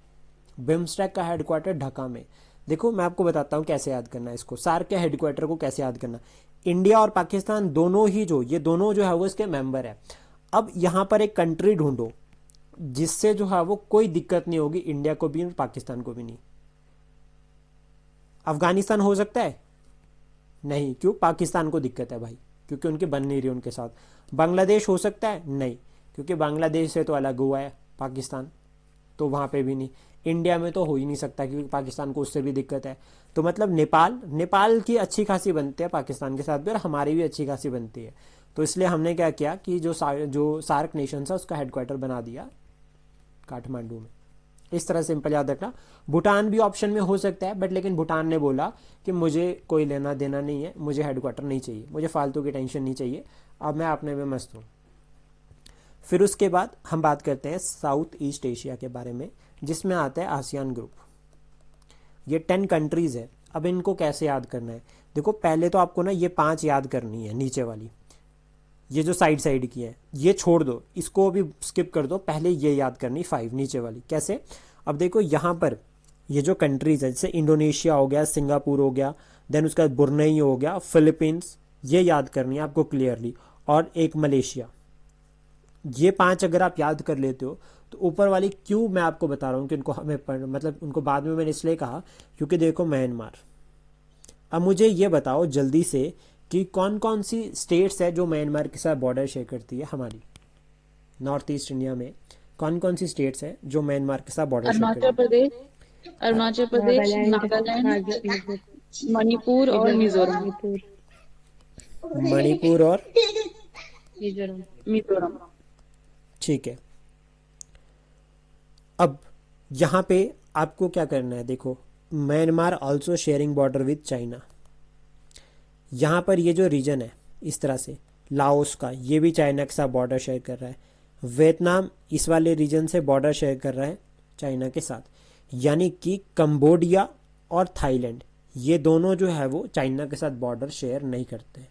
बिम्स्टेक का हेडक्वार्टर ढाका में। देखो मैं आपको बताता हूँ कैसे याद करना है इसको, सार्क के हेडक्वार्टर को कैसे याद करना। इंडिया और पाकिस्तान दोनों ही ये दोनों जो है वो इसके मेंबर है। अब यहाँ पर एक कंट्री ढूंढो जिससे जो है वो कोई दिक्कत नहीं होगी, इंडिया को भी और पाकिस्तान को भी नहीं। अफगानिस्तान हो सकता है? नहीं, क्यों? पाकिस्तान को दिक्कत है भाई, क्योंकि उनके बन नहीं रही उनके साथ। बांग्लादेश हो सकता है? नहीं, क्योंकि बांग्लादेश से तो अलग हुआ है पाकिस्तान, तो वहाँ पे भी नहीं। इंडिया में तो हो ही नहीं सकता क्योंकि पाकिस्तान को उससे भी दिक्कत है। तो मतलब नेपाल की अच्छी खासी बनती है पाकिस्तान के साथ भी, और हमारी भी अच्छी खासी बनती है। तो इसलिए हमने क्या किया कि जो सार्क नेशन है उसका हेडक्वार्टर बना दिया काठमांडू में। इस तरह सिंपल याद रखना। भूटान भी ऑप्शन में हो सकता है, बट लेकिन भूटान ने बोला कि मुझे कोई लेना देना नहीं है, मुझे हेडक्वार्टर नहीं चाहिए, मुझे फालतू की टेंशन नहीं चाहिए, अब मैं अपने में मस्त हूँ। फिर उसके बाद हम बात करते हैं साउथ ईस्ट एशिया के बारे में, जिसमें आता है आसियान ग्रुप। ये 10 कंट्रीज़ है। अब इनको कैसे याद करना है? देखो पहले तो आपको ना ये 5 याद करनी है, नीचे वाली, ये जो साइड साइड की है ये छोड़ दो, इसको भी स्किप कर दो, पहले ये याद करनी 5 नीचे वाली। कैसे? अब देखो यहाँ पर ये जो कंट्रीज़ है, जैसे इंडोनेशिया हो गया, सिंगापुर हो गया, देन उसका ब्रुनेई हो गया, फिलीपींस, ये याद करनी है आपको क्लियरली, और एक मलेशिया। ये 5 अगर आप याद कर लेते हो तो ऊपर वाली क्यों मैं आपको बता रहा हूँ कि इनको हमें मतलब उनको बाद में मैंने इसलिए कहा क्योंकि देखो म्यांमार। अब मुझे ये बताओ जल्दी से कि कौन कौन सी स्टेट्स है जो म्यांमार के साथ बॉर्डर शेयर करती है हमारी नॉर्थ ईस्ट इंडिया में। कौन कौन सी स्टेट्स है जो म्यांमार के साथ बॉर्डर शेयर अरुणाचल करती प्रदेश, है? अरुणाचल प्रदेश, नागालैंड, मणिपुर और मिजोरम। मणिपुर और मिजोरम। ठीक है। अब यहाँ पे आपको क्या करना है, देखो Myanmar also sharing border with China. यहाँ पर ये जो रीजन है इस तरह से लाओस का, ये भी चाइना के साथ बॉर्डर शेयर कर रहा है। वियतनाम इस वाले रीजन से बॉर्डर शेयर कर रहा है चाइना के साथ, यानी कि कंबोडिया और थाईलैंड ये दोनों जो है वो चाइना के साथ बॉर्डर शेयर नहीं करते।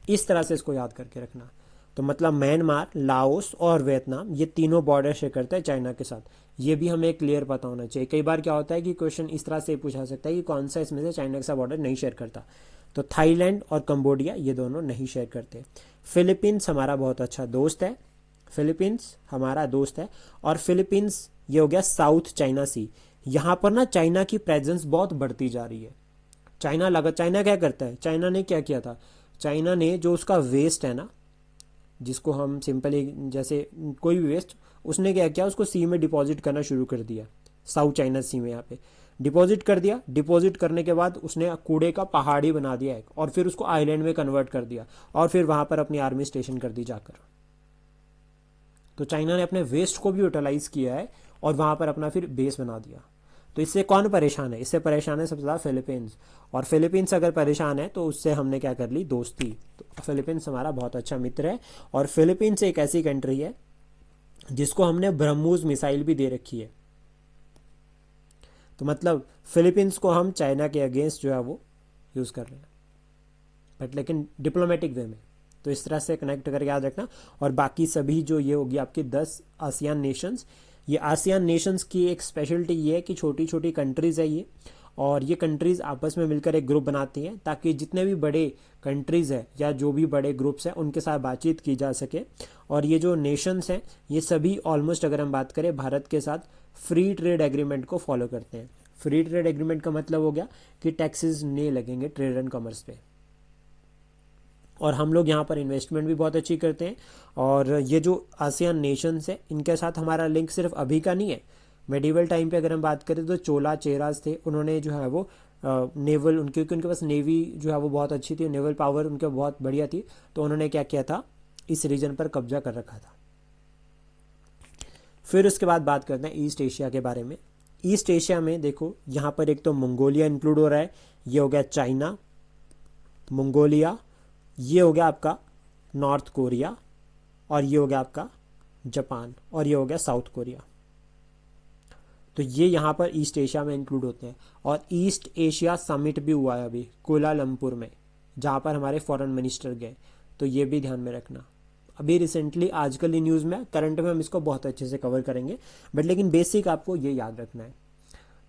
इस तरह से इसको याद करके रखना। तो मतलब म्यांमार, लाओस और वियतनाम ये तीनों बॉर्डर शेयर करते हैं चाइना के साथ। ये भी हमें क्लियर पता होना चाहिए। कई बार क्या होता है कि क्वेश्चन इस तरह से पूछा सकता है कि कौन सा इसमें से चाइना के साथ बॉर्डर नहीं शेयर करता। तो थाईलैंड और कंबोडिया ये दोनों नहीं शेयर करते। फिलीपींस हमारा बहुत अच्छा दोस्त है, फिलीपींस हमारा दोस्त है, और फिलीपींस ये हो गया साउथ चाइना सी। यहाँ पर ना चाइना की प्रेजेंस बहुत बढ़ती जा रही है। चाइना क्या करता है, चाइना ने क्या किया था, चाइना ने जो उसका वेस्ट है ना, जिसको हम सिंपली जैसे कोई भी वेस्ट, उसने क्या किया, उसको सी में डिपॉजिट करना शुरू कर दिया। साउथ चाइना सी में यहाँ पे डिपॉजिट कर दिया। डिपॉजिट करने के बाद उसने कूड़े का पहाड़ी बना दिया एक, और फिर उसको आइलैंड में कन्वर्ट कर दिया, और फिर वहाँ पर अपनी आर्मी स्टेशन कर दी जाकर। तो चाइना ने अपने वेस्ट को भी यूटिलाइज किया है और वहाँ पर अपना फिर बेस बना दिया। तो इससे कौन परेशान है? इससे परेशान है सबसे ज़्यादा फिलीपींस। और फिलीपींस अगर परेशान है तो उससे हमने क्या कर ली, दोस्ती। तो फिलीपींस हमारा बहुत अच्छा मित्र है, और फिलीपींस एक ऐसी कंट्री है जिसको हमने ब्रह्मोस मिसाइल भी दे रखी है। तो मतलब फिलीपींस को हम चाइना के अगेंस्ट जो है वो यूज़ कर रहे हैं, बट लेकिन डिप्लोमेटिक वे में। तो इस तरह से कनेक्ट करके याद रखना। और बाकी सभी जो ये होगी आपकी 10 आसियान नेशंस, ये आसियान नेशंस की एक स्पेशलिटी ये है कि छोटी छोटी कंट्रीज़ है ये, और ये कंट्रीज़ आपस में मिलकर एक ग्रुप बनाती हैं ताकि जितने भी बड़े कंट्रीज़ है या जो भी बड़े ग्रुप्स हैं उनके साथ बातचीत की जा सके। और ये जो नेशंस हैं ये सभी ऑलमोस्ट अगर हम बात करें भारत के साथ फ्री ट्रेड एग्रीमेंट को फॉलो करते हैं। फ्री ट्रेड एग्रीमेंट का मतलब हो गया कि टैक्सेस नहीं लगेंगे ट्रेड एंड कॉमर्स पे, और हम लोग यहाँ पर इन्वेस्टमेंट भी बहुत अच्छी करते हैं। और ये जो आसियान नेशंस है इनके साथ हमारा लिंक सिर्फ अभी का नहीं है। मेडिवल टाइम पे अगर हम बात करें तो चोला चेराज थे, उन्होंने जो है वो नेवल उनके, क्योंकि उनके पास नेवी जो है वो बहुत अच्छी थी, नेवल पावर उनके बहुत बढ़िया थी, तो उन्होंने क्या किया था, इस रीजन पर कब्जा कर रखा था। फिर उसके बाद बात करते हैं ईस्ट एशिया के बारे में। ईस्ट एशिया में देखो यहाँ पर एक तो मंगोलिया इंक्लूड हो रहा है, ये हो गया चाइना, मंगोलिया, ये हो गया आपका नॉर्थ कोरिया, और ये हो गया आपका जापान, और ये हो गया साउथ कोरिया। तो ये यहाँ पर ईस्ट एशिया में इंक्लूड होते हैं। और ईस्ट एशिया समिट भी हुआ है अभी कोलालमपुर में, जहाँ पर हमारे फॉरेन मिनिस्टर गए, तो ये भी ध्यान में रखना। अभी रिसेंटली आजकल की न्यूज़ में, करंट में हम इसको बहुत अच्छे से कवर करेंगे, बट लेकिन बेसिक आपको ये याद रखना है।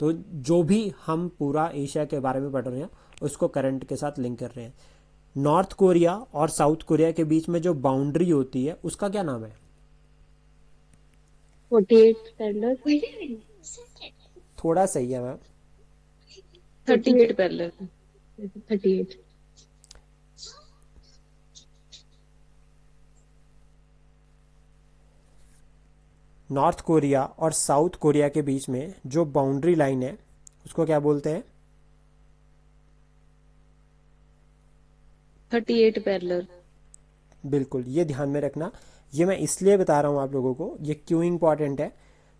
तो जो भी हम पूरा एशिया के बारे में पढ़ रहे हैं उसको करंट के साथ लिंक कर रहे हैं। नॉर्थ कोरिया और साउथ कोरिया के बीच में जो बाउंड्री होती है उसका क्या नाम है? 48 पैरेलल। थोड़ा सही है मैम। 38 पैरेलल। 38। नॉर्थ कोरिया और साउथ कोरिया के बीच में जो बाउंड्री लाइन है उसको क्या बोलते हैं? 38 पैरेलल। बिल्कुल, ये ध्यान में रखना। ये मैं इसलिए बता रहा हूँ आप लोगों को, ये क्यों इम्पॉर्टेंट है,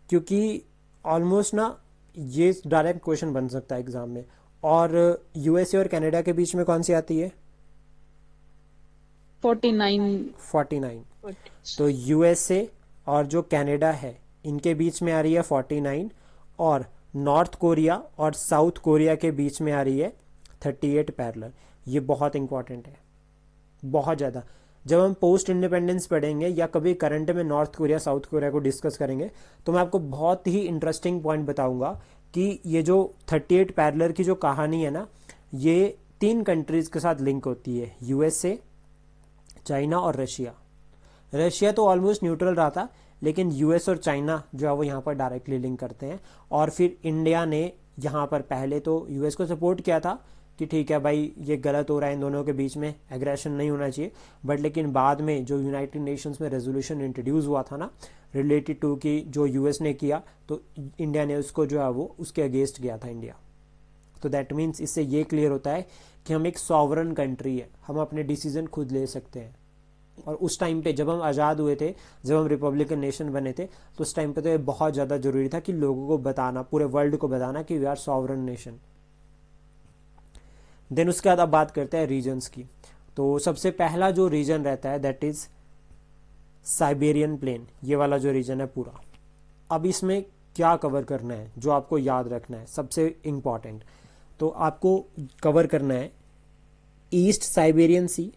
क्योंकि ऑलमोस्ट ना ये डायरेक्ट क्वेश्चन बन सकता है एग्जाम में। और यूएसए और कनाडा के बीच में कौन सी आती है? 49। 49। तो यूएसए और जो कनाडा है इनके बीच में आ रही है 49, और नॉर्थ कोरिया और साउथ कोरिया के बीच में आ रही है 38 पैरेलल। ये बहुत इंपॉर्टेंट है, बहुत ज़्यादा। जब हम पोस्ट इंडिपेंडेंस पढ़ेंगे या कभी करंट में नॉर्थ कोरिया साउथ कोरिया को डिस्कस करेंगे तो मैं आपको बहुत ही इंटरेस्टिंग पॉइंट बताऊंगा कि ये जो 38 पैरेलल की जो कहानी है ना, ये 3 कंट्रीज़ के साथ लिंक होती है, यूएसए, चाइना और रशिया। रशिया तो ऑलमोस्ट न्यूट्रल रहा था, लेकिन यूएस और चाइना जो है वो यहाँ पर डायरेक्टली लिंक करते हैं। और फिर इंडिया ने यहाँ पर पहले तो यूएस को सपोर्ट किया था कि ठीक है भाई ये गलत हो रहा है, इन दोनों के बीच में एग्रेशन नहीं होना चाहिए, बट लेकिन बाद में जो यूनाइटेड नेशंस में रेजोल्यूशन इंट्रोड्यूस हुआ था ना रिलेटेड टू कि जो यूएस ने किया, तो इंडिया ने उसको जो है वो उसके अगेंस्ट गया था इंडिया। तो दैट मीन्स इससे ये क्लियर होता है कि हम एक सॉवरन कंट्री है, हम अपने डिसीजन खुद ले सकते हैं। और उस टाइम पे जब हम आज़ाद हुए थे, जब हम रिपब्लिकन नेशन बने थे, तो उस टाइम पे तो ये बहुत ज़्यादा ज़रूरी था कि लोगों को बताना, पूरे वर्ल्ड को बताना कि we are sovereign nation. Then उसके बाद अब बात करते हैं रीजन्स की। तो सबसे पहला जो रीजन रहता है दैट इज़ साइबेरियन प्लेन, ये वाला जो रीजन है पूरा। अब इसमें क्या कवर करना है जो आपको याद रखना है सबसे इम्पॉर्टेंट, तो आपको कवर करना है ईस्ट साइबेरियन सी,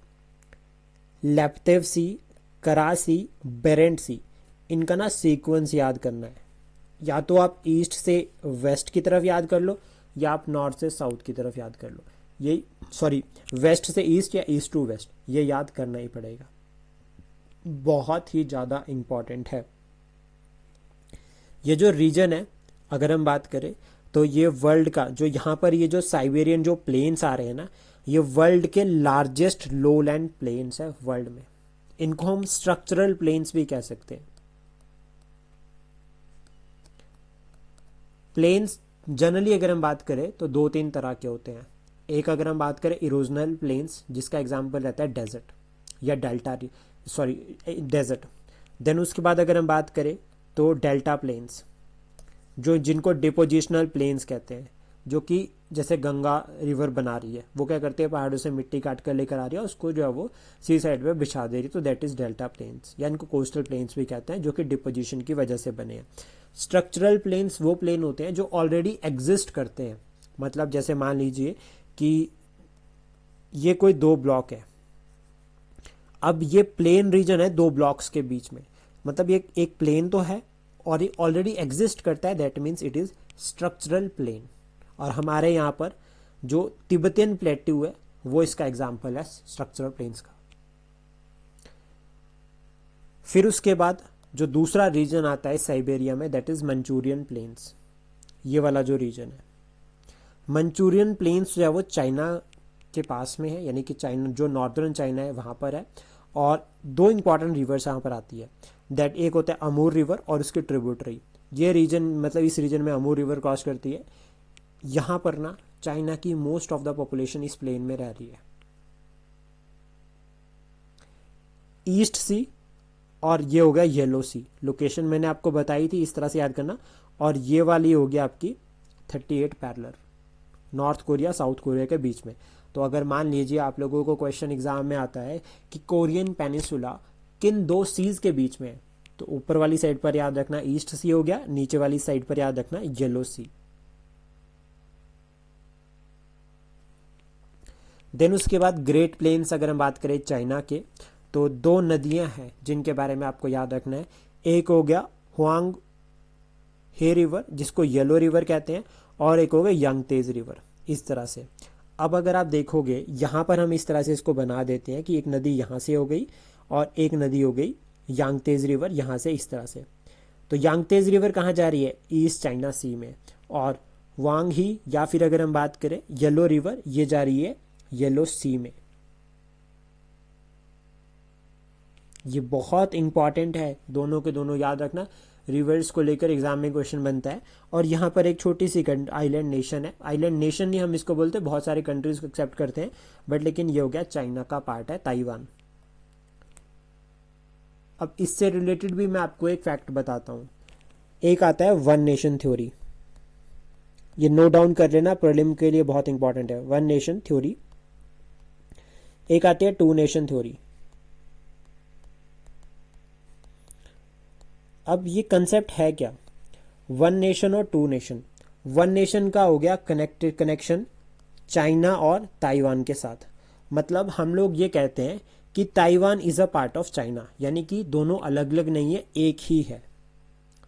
लैप्तेव सी, करा सी, बेरेंट सी। इनका ना सीक्वेंस याद करना है। या तो आप ईस्ट से वेस्ट की तरफ याद कर लो, या आप नॉर्थ से साउथ की तरफ याद कर लो। ये वेस्ट से ईस्ट या ईस्ट टू वेस्ट, ये याद करना ही पड़ेगा, बहुत ही ज़्यादा इम्पॉर्टेंट है। ये जो रीजन है अगर हम बात करें तो ये वर्ल्ड का जो यहाँ पर ये जो साइबेरियन जो प्लेन्स आ रहे हैं ना, ये वर्ल्ड के लार्जेस्ट लोलैंड प्लेन्स है वर्ल्ड में। इनको हम स्ट्रक्चरल प्लेन्स भी कह सकते हैं। प्लेन्स जनरली अगर हम बात करें तो 2-3 तरह के होते हैं। एक अगर हम बात करें इरोजनल प्लेन्स, जिसका एग्जांपल रहता है डेजर्ट या डेजर्ट। देन उसके बाद अगर हम बात करें तो डेल्टा प्लेन्स, जिनको डिपोजिशनल प्लेन्स कहते हैं, जो कि जैसे गंगा रिवर बना रही है, वो क्या करते हैं पहाड़ों से मिट्टी काट कर लेकर आ रही है, उसको जो है वो सी साइड पे बिछा दे रही है, तो दैट इज़ डेल्टा प्लेन्स, या इनको कोस्टल प्लेन्स भी कहते हैं, जो कि डिपोजिशन की वजह से बने हैं। स्ट्रक्चरल प्लेन्स वो प्लेन होते हैं जो ऑलरेडी एग्जिस्ट करते हैं। मतलब जैसे मान लीजिए कि ये कोई 2 ब्लॉक है, अब ये प्लेन रीजन है 2 ब्लॉक्स के बीच में, मतलब ये एक प्लेन तो है और ये ऑलरेडी एग्जिस्ट करता है, that means it is structural plain. और हमारे यहाँ पर जो तिब्बतियन प्लेट्यू है वो इसका एग्जाम्पल है स्ट्रक्चरल प्लेन्स का। फिर उसके बाद जो दूसरा रीजन आता है साइबेरिया में, दैट इज़ मंचूरियन प्लेन्स। ये वाला जो रीजन है मंचूरियन प्लेन्स जो है वो चाइना के पास में है, यानी कि चाइना जो नॉर्दर्न चाइना है वहाँ पर है। और 2 इंपॉर्टेंट रिवर्स यहाँ पर आती है, दैट एक होता है अमूर रिवर और उसकी ट्रिब्यूटरी। ये रीजन मतलब इस रीजन में अमूर रिवर क्रॉस करती है। यहाँ पर ना चाइना की मोस्ट ऑफ द पॉपुलेशन इस प्लेन में रह रही है। ईस्ट सी और ये हो गया येलो सी, लोकेशन मैंने आपको बताई थी, इस तरह से याद करना। और ये वाली हो गया आपकी 38 parallel, north Korea south Korea के बीच में। तो अगर मान लीजिए आप लोगों को क्वेश्चन एग्जाम में आता है कि कोरियन पेनिसुला किन 2 सीज के बीच में है, तो ऊपर वाली साइड पर याद रखना ईस्ट सी हो गया, नीचे वाली साइड पर याद रखना येलो सी। देन उसके बाद ग्रेट प्लेन्स अगर हम बात करें चाइना के, तो 2 नदियां हैं जिनके बारे में आपको याद रखना है। एक हो गया हुआंग हे रिवर, जिसको येलो रिवर कहते हैं, और एक हो गया यांगतेज रिवर। इस तरह से अब अगर आप देखोगे यहाँ पर हम इस तरह से इसको बना देते हैं कि एक नदी यहाँ से हो गई और एक नदी हो गई यांगतेज रिवर यहाँ से, इस तरह से। तो यांगतेज रिवर कहाँ जा रही है? ईस्ट चाइना सी में। और वांग ही या फिर अगर हम बात करें येलो रिवर, ये जा रही है येलो सी में। ये बहुत इंपॉर्टेंट है, दोनों के दोनों याद रखना, रिवर्स को लेकर एग्जाम में क्वेश्चन बनता है। और यहाँ पर एक छोटी सी आइलैंड नेशन है, आइलैंड नेशन नहीं हम इसको बोलते, बहुत सारे कंट्रीज को एक्सेप्ट करते हैं, बट लेकिन ये हो गया चाइना का पार्ट है, ताइवान। अब इससे रिलेटेड भी मैं आपको एक फैक्ट बताता हूँ। एक आता है वन नेशन थ्योरी, ये नोट डाउन कर लेना, प्रीलिम के लिए बहुत इंपॉर्टेंट है, वन नेशन थ्योरी। एक आती है टू नेशन थ्योरी। अब ये कंसेप्ट है क्या, वन नेशन और टू नेशन। वन नेशन का हो गया कनेक्शन चाइना और ताइवान के साथ, मतलब हम लोग ये कहते हैं कि Taiwan is a part of China, यानी कि दोनों अलग अलग नहीं है, एक ही है।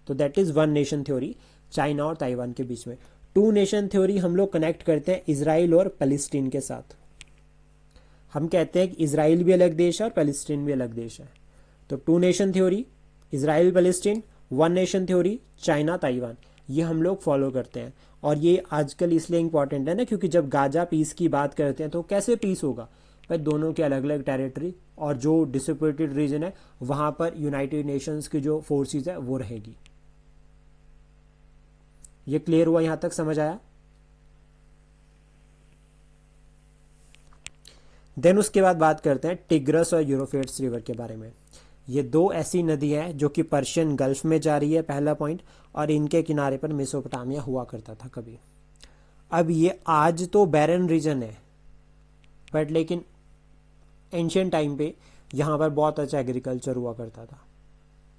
तो that is one nation theory, China और ताइवान के बीच में। टू नेशन थ्योरी हम लोग कनेक्ट करते हैं इजराइल और पैलेस्टीन के साथ। हम कहते हैं कि इजराइल भी अलग देश है और पैलेस्टीन भी अलग देश है। तो two nation theory Israel Palestine, one nation theory China Taiwan, ये हम लोग फॉलो करते हैं। और ये आजकल इसलिए इंपॉर्टेंट है ना, क्योंकि जब गाजा पीस की बात करते हैं तो कैसे पीस होगा भाई, दोनों के अलग अलग टेरिटरी और जो डिस्प्यूटेड रीजन है वहां पर यूनाइटेड नेशंस की जो फोर्सेस है वो रहेगी। ये क्लियर हुआ, यहां तक समझ आया? देन उसके बाद बात करते हैं टिग्रस और यूरोफ्रेट्स रिवर के बारे में। ये दो ऐसी नदियां हैं जो कि पर्शियन गल्फ में जा रही है, पहला पॉइंट, और इनके किनारे पर मेसोपोटामिया हुआ करता था कभी। अब ये आज तो बैरन रीजन है, बट लेकिन एंशियंट टाइम पे यहाँ पर बहुत अच्छा एग्रीकल्चर हुआ करता था।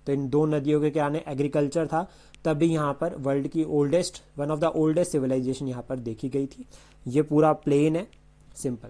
तो इन दो नदियों के किनारे एग्रीकल्चर था, तभी यहाँ पर वर्ल्ड की oldest, one of the oldest civilisation यहाँ पर देखी गई थी। ये पूरा प्लेन है, सिंपल।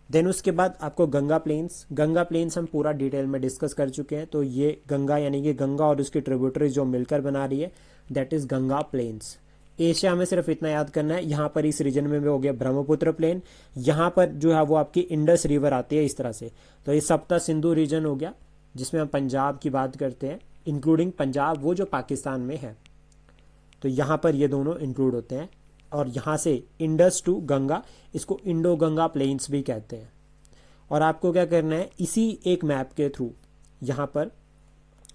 देन उसके बाद आपको गंगा प्लेन्स हम पूरा डिटेल में डिस्कस कर चुके हैं। तो ये गंगा यानी कि गंगा और उसकी ट्रिब्यूटरीज जो मिलकर बना रही है, that is Ganga plains. Asia में सिर्फ इतना याद करना है, यहाँ पर इस रीजन में भी हो गया ब्रह्मपुत्र प्लेन, यहाँ पर जो है वो आपकी इंडस रिवर आती है इस तरह से। तो ये सप्ता सिंधु रीजन हो गया, जिसमें हम पंजाब की बात करते हैं, इंक्लूडिंग पंजाब वो जो पाकिस्तान में है। तो यहाँ पर ये दोनों इंक्लूड होते हैं। और यहाँ से इंडस टू गंगा, इसको इंडो गंगा प्लेन्स भी कहते हैं। और आपको क्या करना है, इसी एक मैप के थ्रू यहाँ पर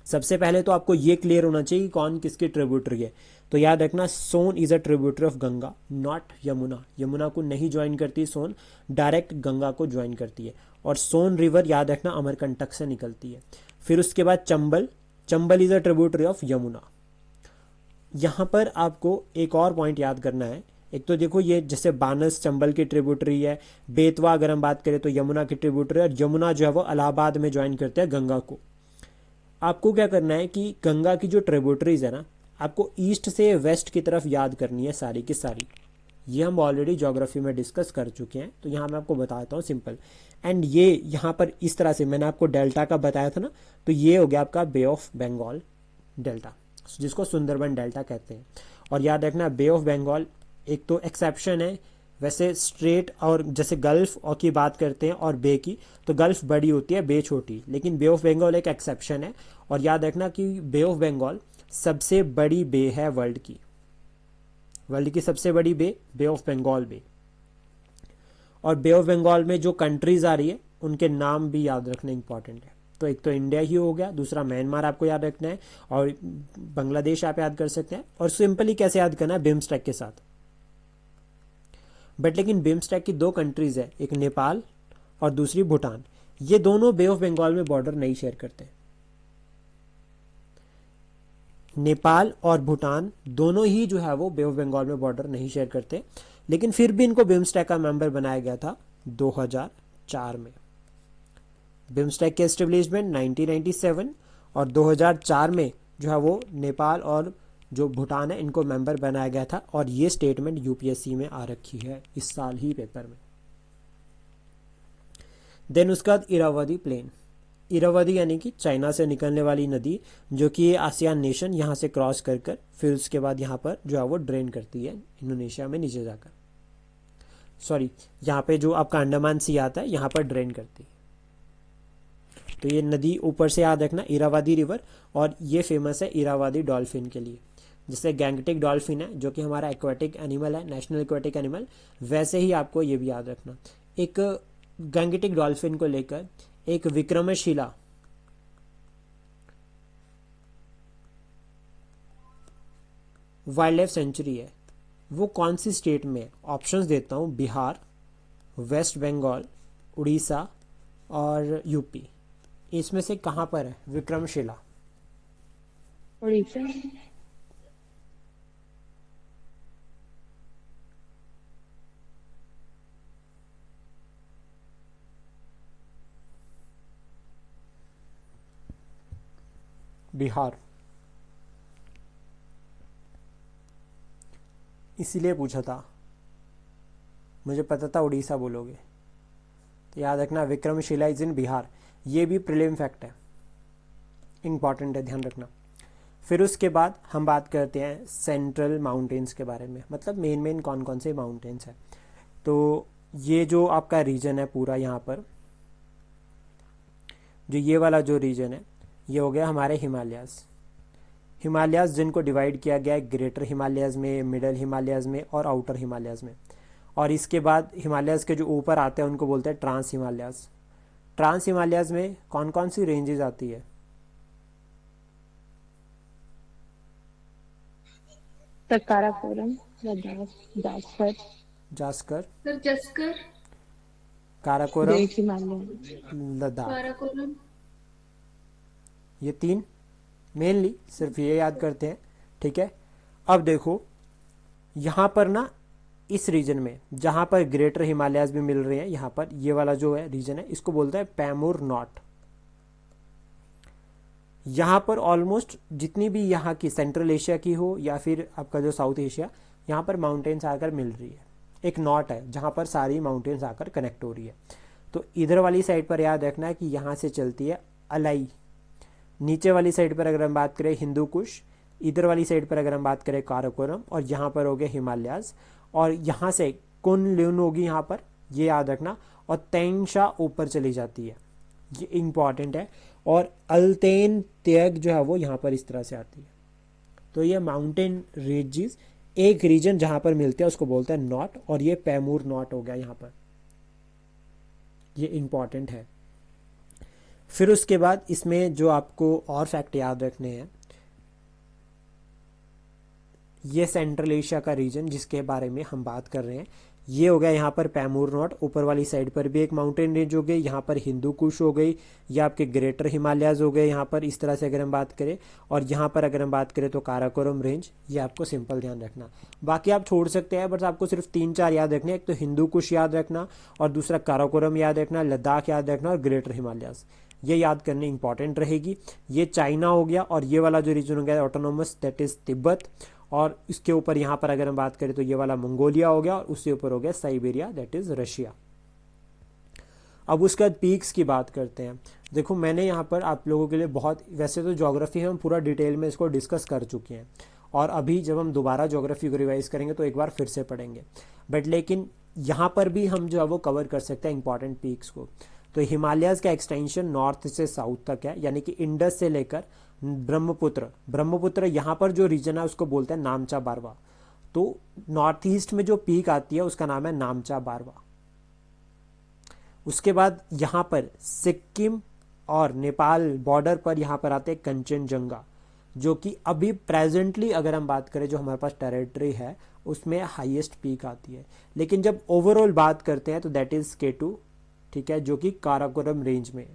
सबसे पहले तो आपको ये क्लियर होना चाहिए कि कौन किसकी ट्रिब्यूटरी है। तो याद रखना, Son is a tributary of Ganga, not Yamuna. Yamuna को नहीं ज्वाइन करती सोन, डायरेक्ट गंगा को ज्वाइन करती है। और सोन रिवर याद रखना अमरकंटक से निकलती है। फिर उसके बाद Chambal is a tributary of Yamuna. यहाँ पर आपको एक और पॉइंट याद करना है, एक तो देखो ये जैसे बानस चंबल की ट्रिब्यूटरी है, बेतवा अगर हम बात करें तो यमुना की ट्रिब्यूटरी है, और यमुना जो है वो इलाहाबाद में ज्वाइन करते हैं गंगा को। आपको क्या करना है कि गंगा की जो ट्रिब्यूटरीज है ना, आपको ईस्ट से वेस्ट की तरफ याद करनी है सारी की सारी। ये हम ऑलरेडी ज्योग्राफी में डिस्कस कर चुके हैं, तो यहाँ मैं आपको बताता हूँ सिंपल। एंड ये यहाँ पर इस तरह से मैंने आपको डेल्टा का बताया था ना, तो ये हो गया आपका बे ऑफ बंगाल डेल्टा, जिसको सुंदरबन डेल्टा कहते हैं। और याद रखना, बे ऑफ बंगाल एक तो एक्सेप्शन है, वैसे स्ट्रेट और जैसे गल्फ और की बात करते हैं और बे की, तो गल्फ बड़ी होती है, बे छोटी, लेकिन बे ऑफ बंगाल एक एक्सेप्शन है। और याद रखना कि बे ऑफ बंगाल सबसे बड़ी बे है वर्ल्ड की सबसे बड़ी बे ऑफ बंगाल बे। और बे ऑफ बंगाल में जो कंट्रीज आ रही है उनके नाम भी याद रखना इंपॉर्टेंट है। तो एक तो इंडिया ही हो गया, दूसरा म्यांमार आपको याद रखना है, और बांग्लादेश आप याद कर सकते हैं। और सिंपली कैसे याद करना है, बिम्स्टेक के साथ। बट लेकिन बिम्स्टेक की दो कंट्रीज है, एक नेपाल और दूसरी भूटान, ये दोनों बे ऑफ बंगाल में बॉर्डर नहीं शेयर करते। नेपाल और भूटान दोनों ही जो है वो बे ऑफ बंगाल में बॉर्डर नहीं शेयर करते, लेकिन फिर भी इनको बिम्स्टेक का मेंबर बनाया गया था 2004 में। बिम्स्टेक के एस्टेब्लिशमेंट 1997 और 2004 में जो है वो नेपाल और जो भूटान है इनको मेंबर बनाया गया था। और ये स्टेटमेंट यूपीएससी में आ रखी है इस साल ही पेपर में। देन उसके बाद इरावदी प्लेन, इरावदी यानी कि चाइना से निकलने वाली नदी, जो कि ये आसियान नेशन यहाँ से क्रॉस कर कर फिर उसके बाद यहाँ पर जो है वो ड्रेन करती है इंडोनेशिया में नीचे जाकर, सॉरी यहाँ पे जो आपका अंडमान सी आता है यहाँ पर ड्रेन करती है। तो ये नदी ऊपर से याद रखना, इरावदी रिवर। और ये फेमस है इरावदी डॉल्फिन के लिए। जैसे गैंगटिक डॉल्फिन है जो कि हमारा एक्वाटिक एनिमल है, नेशनल एक्वाटिक एनिमल, वैसे ही आपको ये भी याद रखना। एक गैंगटिक डॉल्फिन को लेकर एक विक्रमशिला वाइल्ड लाइफ सेंचुरी है, वो कौन सी स्टेट में है? ऑप्शंस देता हूँ, बिहार, वेस्ट बंगाल, उड़ीसा और यूपी। इसमें से कहाँ पर है विक्रमशिला? उड़ीसा। बिहार। इसीलिए पूछा था, मुझे पता था उड़ीसा बोलोगे। तो याद रखना विक्रमशिला इज इन बिहार, ये भी प्रीलिम फैक्ट है, इंपॉर्टेंट है, ध्यान रखना। फिर उसके बाद हम बात करते हैं सेंट्रल माउंटेन्स के बारे में, मतलब मेन मेन कौन कौन से माउंटेन्स हैं। तो ये जो आपका रीजन है पूरा, यहाँ पर जो ये वाला जो रीजन है, ये हो गया हमारे हिमालयाज़। हिमालयाज़ जिनको डिवाइड किया गया है ग्रेटर हिमालयाज़ में, मिडल हिमालयाज़ में और आउटर हिमालयाज़ में। और इसके बाद हिमालयाज़ के जो ऊपर आते हैं उनको बोलते हैं ट्रांस हिमालयाज़। ट्रांस हिमालयाज़ में कौन कौन सी रेंजेस आती है? Sir Karakoram, Ladakh, Zaskar, Zaskar, sir Zaskar, Karakoram, Great Himalaya, Ladakh, Karakoram. ये तीन मेनली सिर्फ ये याद करते हैं, ठीक है। अब देखो यहाँ पर ना, इस रीजन में जहाँ पर ग्रेटर हिमालयाज भी मिल रहे हैं, यहाँ पर ये वाला जो है रीजन है, इसको बोलते हैं पैमूर नॉट। यहाँ पर ऑलमोस्ट जितनी भी यहाँ की सेंट्रल एशिया की हो या फिर आपका जो साउथ एशिया, यहाँ पर माउंटेन्स आकर मिल रही है, एक नॉट है जहाँ पर सारी माउंटेन्स आकर कनेक्ट हो रही है। तो इधर वाली साइड पर याद रखना है कि यहाँ से चलती है अलाई। नीचे वाली साइड पर अगर हम बात करें हिंदू कुश, इधर वाली साइड पर अगर हम बात करें काराकोरम, और यहाँ पर हो गए हिमालयाज। और यहाँ से कुन होगी यहाँ पर, ये याद रखना। और तेंगशा ऊपर चली जाती है, ये इंपॉर्टेंट है। और अल्तेन त्याग जो है वो यहाँ पर इस तरह से आती है। तो ये माउंटेन रेंजेस एक रीजन जहाँ पर मिलते हैं उसको बोलते हैं नॉट, और ये पैमूर नॉट हो गया यहाँ पर, ये इंपॉर्टेंट है। फिर उसके बाद इसमें जो आपको और फैक्ट याद रखने हैं, ये सेंट्रल एशिया का रीजन जिसके बारे में हम बात कर रहे हैं, ये हो गया यहाँ पर पैमूर नॉट। ऊपर वाली साइड पर भी एक माउंटेन रेंज हो गई, यहाँ पर हिंदू कुश हो गई, ये आपके ग्रेटर हिमालयाज हो गए यहाँ पर, इस तरह से अगर हम बात करें। और यहाँ पर अगर हम बात करें तो काराकोरम रेंज, ये आपको सिंपल ध्यान रखना। बाकी आप छोड़ सकते हैं, बट आपको सिर्फ 3-4 याद रखने हैं। एक तो हिंदू कुश याद रखना, और दूसरा काराकोरम याद रखना, लद्दाख याद रखना, और ग्रेटर हिमालयाज, ये याद करनी इंपॉर्टेंट रहेगी। ये चाइना हो गया, और ये वाला जो रीजन हो गया ऑटोनोमस, दैट इज तिब्बत। और इसके ऊपर यहाँ पर अगर हम बात करें तो ये वाला मंगोलिया हो गया, और उसके ऊपर हो गया साइबेरिया, दैट इज रशिया। अब उसके बाद पीक्स की बात करते हैं। देखो मैंने यहाँ पर आप लोगों के लिए बहुत, वैसे तो ज्योग्राफी हम पूरा डिटेल में इसको डिस्कस कर चुके हैं, और अभी जब हम दोबारा ज्योग्राफी को रिवाइज करेंगे तो एक बार फिर से पढ़ेंगे, बट लेकिन यहाँ पर भी हम जो है वो कवर कर सकते हैं इंपॉर्टेंट पीक्स को। तो हिमालयाज का एक्सटेंशन नॉर्थ से साउथ तक है, यानी कि इंडस से लेकर ब्रह्मपुत्र यहाँ पर जो रीजन है उसको बोलते हैं नामचा बारवा। तो नॉर्थ ईस्ट में जो पीक आती है उसका नाम है नामचा बारवा। उसके बाद यहाँ पर सिक्किम और नेपाल बॉर्डर पर यहाँ पर आते हैं कंचनजंगा, जो कि अभी प्रेजेंटली अगर हम बात करें जो हमारे पास टेरिटरी है उसमें हाईएस्ट पीक आती है। लेकिन जब ओवरऑल बात करते हैं तो दैट इज K2, ठीक है, जो कि काराकोरम रेंज में,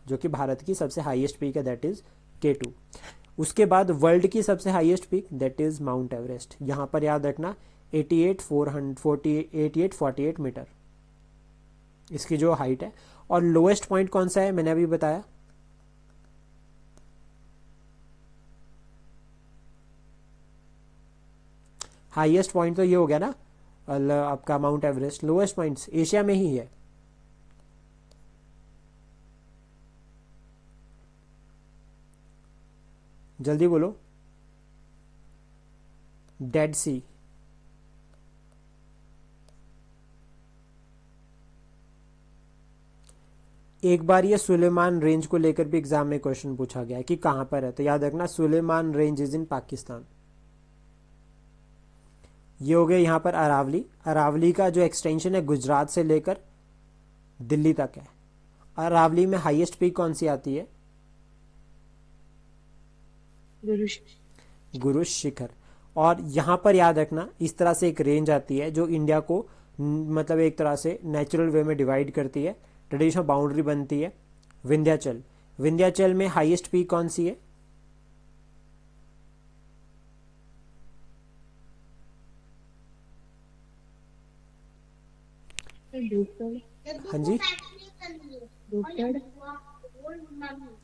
जो कि भारत की सबसे हाईएस्ट पीक है, दैट इज K2। उसके बाद वर्ल्ड की सबसे highest peak that is mount Everest. यहाँ पर याद रखना 8848 मीटर इसकी जो हाइट है। और लोएस्ट पॉइंट कौन सा है मैंने अभी बताया, हाईएस्ट पॉइंट तो ये हो गया ना आपका mount Everest. Lowest points Asia में ही है, जल्दी बोलो। डेड सी, एक बार ये सुलेमान रेंज को लेकर भी एग्जाम में क्वेश्चन पूछा गया है कि कहां पर है, तो याद रखना Sulaiman range is in Pakistan. ये हो गया यहाँ पर अरावली। अरावली का जो एक्सटेंशन है गुजरात से लेकर दिल्ली तक है। अरावली में हाईएस्ट पीक कौन सी आती है? गुरु शिखर। और यहाँ पर याद रखना इस तरह से एक रेंज आती है जो इंडिया को मतलब एक तरह से नेचुरल वे में डिवाइड करती है, ट्रेडिशनल बाउंड्री बनती है। विंध्याचल, विंध्याचल में हाईएस्ट पीक कौन सी है? हाँ जी,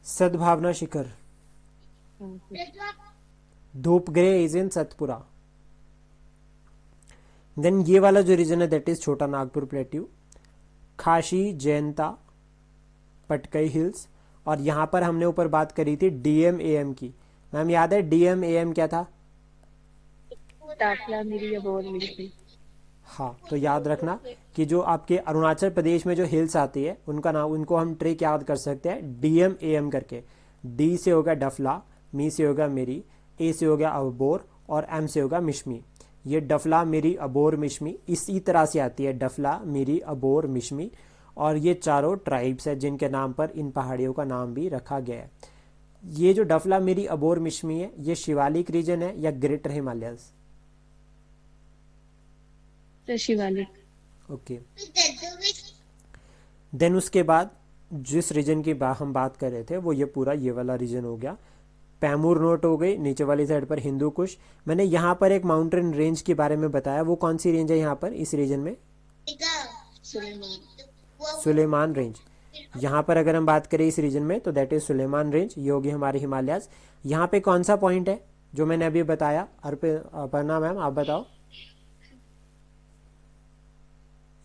सद्भावना शिखर। धूपगृह इज इन सतपुरा। देन ये वाला जो रीजन है दैट इज छोटा नागपुर प्लेट्यू, खासी, जयंता, पटकई हिल्स। और यहाँ पर हमने ऊपर बात करी थी DMAM की। मैम याद है DMAM क्या था? दाखला मिरी अबोर मिरी। हाँ, तो याद रखना कि जो आपके अरुणाचल प्रदेश में जो हिल्स आती है उनका नाम, उनको हम ट्रेक याद कर सकते हैं DMAM करके। D से होगा डफला, मी से होगा मिरी, A से होगा अबोर और M से होगा मिशमी। ये डफला, मिरी, अबोर, मिशमी इसी तरह से आती है, डफला, मिरी, अबोर, मिशमी। और ये चारों ट्राइब्स है जिनके नाम पर इन पहाड़ियों का नाम भी रखा गया है। ये जो डफला, मिरी, अबोर, मिशमी है ये शिवालिक रीजन है या greater Himalayas? Shivalik. Okay. Then उसके बाद जिस रीजन की हम बात कर रहे थे वो ये पूरा ये वाला रीजन हो गया। पैमूर नोट हो गई, नीचे वाली साइड पर हिंदू कुश। मैंने यहाँ पर एक माउंटेन रेंज के बारे में बताया, वो कौन सी रेंज है यहाँ पर इस रीजन में? सुलेमान रेंज। यहाँ पर अगर हम बात करें इस रीजन में तो दैट इज सुलेमान रेंज, ये होगी हमारी हिमालयाज। यहाँ पे कौन सा पॉइंट है जो मैंने अभी बताया? अपर्णा मैम आप बताओ।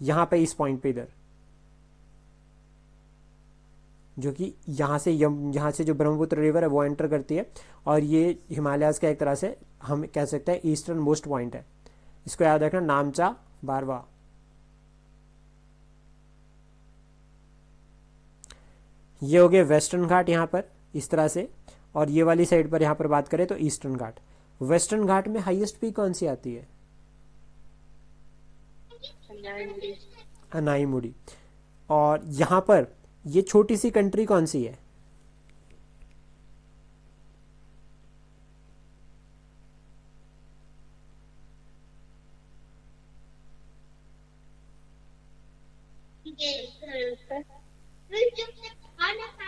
यहाँ पे इस पॉइंट पे इधर, जो कि यहाँ से जो ब्रह्मपुत्र रिवर है वो एंटर करती है और ये हिमालयाज का एक तरह से हम कह सकते हैं ईस्टर्न मोस्ट पॉइंट है। इसको याद रखना, नामचा बारवा। ये हो गए वेस्टर्न घाट यहाँ पर इस तरह से, और ये वाली साइड पर यहाँ पर बात करें तो ईस्टर्न घाट। वेस्टर्न घाट में हाईएस्ट पीक कौन सी आती है? अनाईमुड़ी। और यहाँ पर ये छोटी सी कंट्री कौन सी है?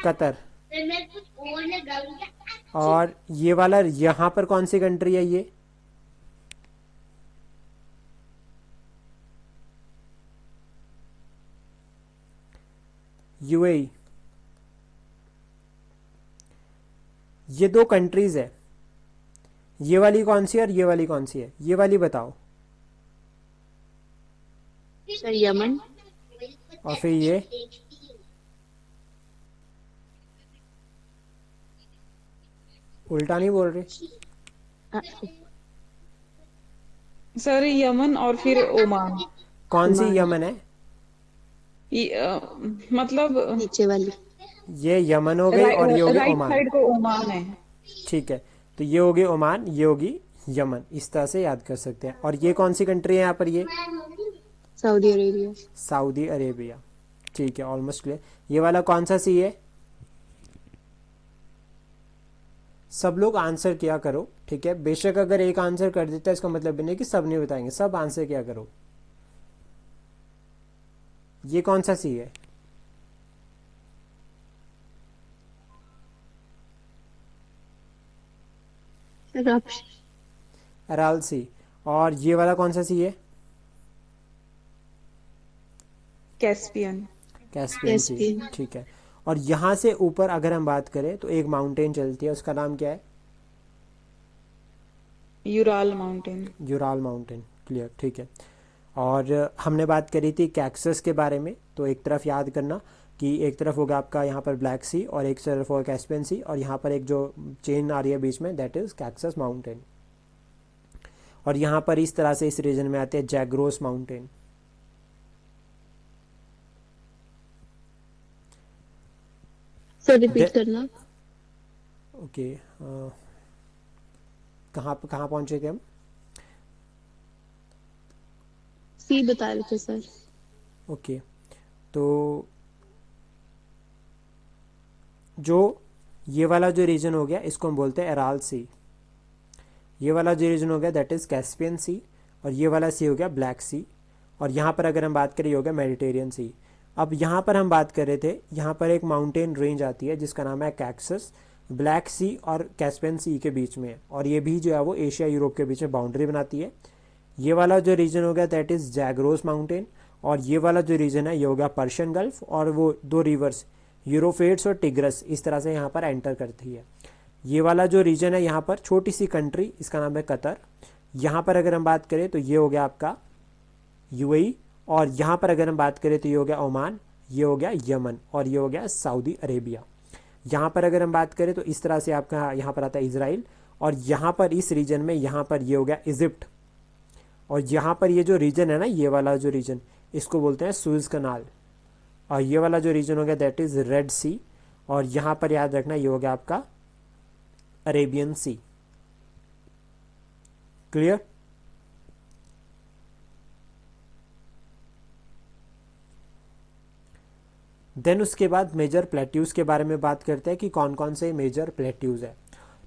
कतर। और ये वाला यहाँ पर कौन सी कंट्री है? ये UAE। ये दो कंट्रीज है, ये वाली कौन सी है और ये वाली कौन सी है? ये वाली बताओ। यमन। और फिर ये उल्टा नहीं बोल रही? सर यमन और फिर ओमान। कौन सी यमन है? मतलब नीचे वाली। ये यमन हो गई और ये हो गई राइट ओमान। साइड को ओमान है। ठीक है, तो ये होगी ओमान, ये होगी यमन, इस तरह से याद कर सकते हैं। और ये कौन सी कंट्री है यहाँ पर? ये सऊदी अरेबिया। Saudi Arabia. ठीक है, ऑलमोस्ट क्लियर। ये वाला कौन सा सी है? सब लोग आंसर किया करो, ठीक है। बेशक अगर एक आंसर कर देता है इसका मतलब नहीं कि सब नहीं बताएंगे, सब आंसर किया करो। ये कौन सा सी है? अराल सी। और ये वाला कौन सा सी है? कैस्पियन। कैस्पियन सी। ठीक है। और यहाँ से ऊपर अगर हम बात करें तो एक माउंटेन चलती है, उसका नाम क्या है? Ural mountain. Ural mountain. Clear, ठीक है। और हमने बात करी थी कैक्सस के बारे में, तो एक तरफ याद करना कि एक तरफ होगा आपका यहाँ पर ब्लैक सी और एक तरफ होगा कैस्पियन सी, और यहाँ पर एक जो चेन आ रही है बीच में दैट इज कैक्सस माउंटेन। और यहाँ पर इस तरह से इस रीजन में आते हैं जैग्रोस माउंटेन। सर रिपीट करना। ओके, कहाँ पहुंचे थे हम? सी बता रहे थे सर। ओके, तो जो ये वाला जो रीजन हो गया इसको हम बोलते हैं अराल सी। ये वाला जो रीजन हो गया दैट इज कैस्पियन सी, और ये वाला सी हो गया ब्लैक सी। और यहाँ पर अगर हम बात करें ये हो गया मेडिटेरियन सी। अब यहाँ पर हम बात कर रहे थे, यहाँ पर एक माउंटेन रेंज आती है जिसका नाम है कैक्सस, ब्लैक सी और कैस्पियन सी के बीच में, और ये भी जो है वो एशिया यूरोप के बीच में बाउंड्री बनाती है। ये वाला जो रीजन हो गया दैट इज जैग्रोस माउंटेन, और ये वाला जो रीजन है ये हो गया पर्शियन गल्फ, और वो दो रिवर्स यूरोफ्रेट्स और टिग्रस इस तरह से यहाँ पर एंटर करती है। ये वाला जो रीजन है यहाँ पर छोटी सी कंट्री, इसका नाम है कतर। यहाँ पर अगर हम बात करें तो ये हो गया आपका यूएई, और यहाँ पर अगर हम बात करें तो ये हो गया ओमान, ये हो गया यमन, और ये हो गया सऊदी अरेबिया। यहाँ पर अगर हम बात करें तो इस तरह से आपका यहाँ पर आता है इजराइल, और यहाँ पर इस रीजन में यहाँ पर ये हो गया इजिप्ट, और यहाँ पर ये जो रीजन है ना, ये वाला जो रीजन, इसको बोलते हैं सुएज कनाल, और ये वाला जो रीजन हो गया दैट इज रेड सी, और यहाँ पर याद रखना ये हो गया आपका अरेबियन सी। क्लियर? देन उसके बाद मेजर प्लेट्यूज के बारे में बात करते हैं कि कौन कौन से मेजर प्लेट्यूज है।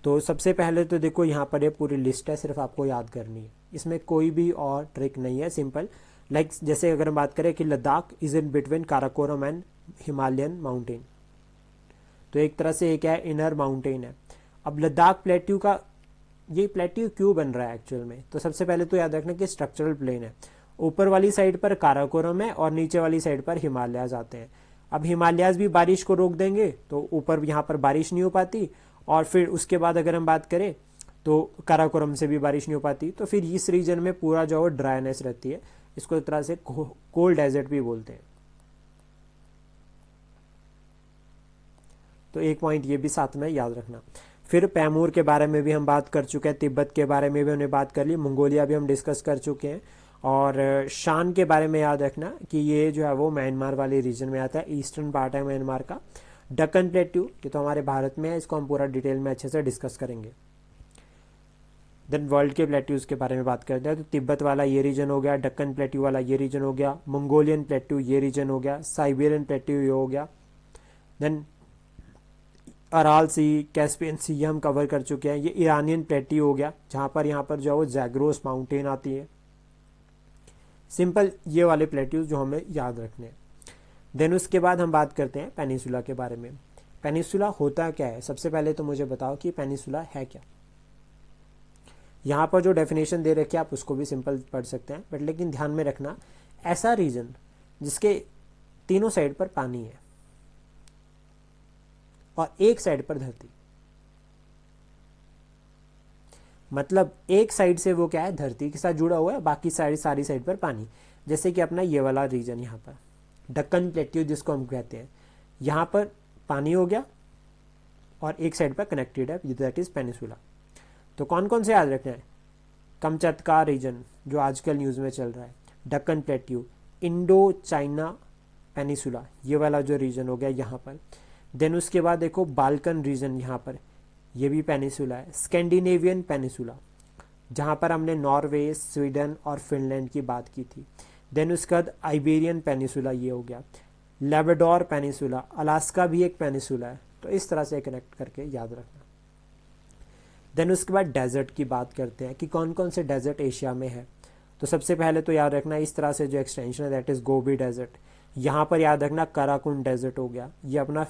तो सबसे पहले तो देखो यहाँ पर ये पूरी लिस्ट है, सिर्फ आपको याद करनी है, इसमें कोई भी और ट्रिक नहीं है, सिंपल। लाइक जैसे अगर हम बात करें कि Ladakh is in between Karakoram and Himalayan mountain, तो एक तरह से एक है इनर माउंटेन है। अब लद्दाख प्लेट्यू का ये प्लेट्यू क्यों बन रहा है एक्चुअल में, तो सबसे पहले तो याद रखना कि स्ट्रक्चरल प्लेन है, ऊपर वाली साइड पर काराकोरम है और नीचे वाली साइड पर हिमालयाज आते हैं। अब हिमालयाज भी बारिश को रोक देंगे तो ऊपर यहाँ पर बारिश नहीं हो पाती, और फिर उसके बाद अगर हम बात करें तो काराकोरम से भी बारिश नहीं हो पाती, तो फिर इस रीजन में पूरा जो है ड्राईनेस रहती है, इसको एक तरह से कोल्ड डेजर्ट भी बोलते हैं। तो एक पॉइंट ये भी साथ में याद रखना। फिर पैमूर के बारे में भी हम बात कर चुके हैं, तिब्बत के बारे में भी हमने बात कर ली, मंगोलिया भी हम डिस्कस कर चुके हैं, और शान के बारे में याद रखना कि ये जो है वो म्यांमार वाले रीजन में आता है, ईस्टर्न पार्ट है म्यांमार का। डक्कन प्लेट्यू ये तो हमारे भारत में है, इसको हम पूरा डिटेल में अच्छे से डिस्कस करेंगे। देन वर्ल्ड के प्लेट्यूज के बारे में बात करते हैं, तो तिब्बत वाला ये रीजन हो गया, डक्कन प्लेट्यू वाला ये रीजन हो गया, मंगोलियन प्लेट्यू ये रीजन हो गया, साइबेरियन प्लेट्यू ये हो गया। देन अराल सी, कैस्पियन सी ये हम कवर कर चुके हैं। ये ईरानियन प्लेट्यू हो गया, जहाँ पर यहाँ पर जो है वो जैग्रोस माउंटेन आती है। सिंपल ये वाले प्लेट्यूज जो हमें याद रखने हैं। देन उसके बाद हम बात करते हैं पेनिसुला के बारे में। पेनिसुला होता क्या है, सबसे पहले तो मुझे बताओ कि पेनिसुला है क्या। यहाँ पर जो डेफिनेशन दे रखी है आप उसको भी सिंपल पढ़ सकते हैं, बट लेकिन ध्यान में रखना ऐसा रीजन जिसके तीनों साइड पर पानी है और एक साइड पर धरती, मतलब एक साइड से वो क्या है धरती के साथ जुड़ा हुआ है, बाकी सारी साइड पर पानी। जैसे कि अपना ये वाला रीजन यहाँ पर डक्कन प्लेट्यू जिसको हम कहते हैं, यहाँ पर पानी हो गया और एक साइड पर कनेक्टेड है, दैट इज पेनिसुला। तो कौन कौन से याद रखना है, कमचतका रीजन जो आजकल न्यूज़ में चल रहा है, Deccan plateau, Indo China peninsula ये वाला जो रीजन हो गया यहाँ पर। देन उसके बाद देखो बाल्कन रीजन यहाँ पर, ये भी पेनिसुला है। स्कैंडिनेवियन पेनिसुला जहाँ पर हमने नॉर्वे, स्वीडन और फिनलैंड की बात की थी। देन उसके बाद आइबेरियन पेनिसुला ये हो गया। लेबडोर पेनिसुला, अलास्का भी एक पेनिसुला है, तो इस तरह से कनेक्ट करके याद रखना। देन उसके बाद डेजर्ट की बात करते हैं कि कौन कौन से डेजर्ट एशिया में है। तो सबसे पहले तो याद रखना इस तरह से जो एक्सटेंशन है दैट इज़ गोबी डेजर्ट। यहाँ पर याद रखना कराकुंड डेजर्ट हो गया, ये अपना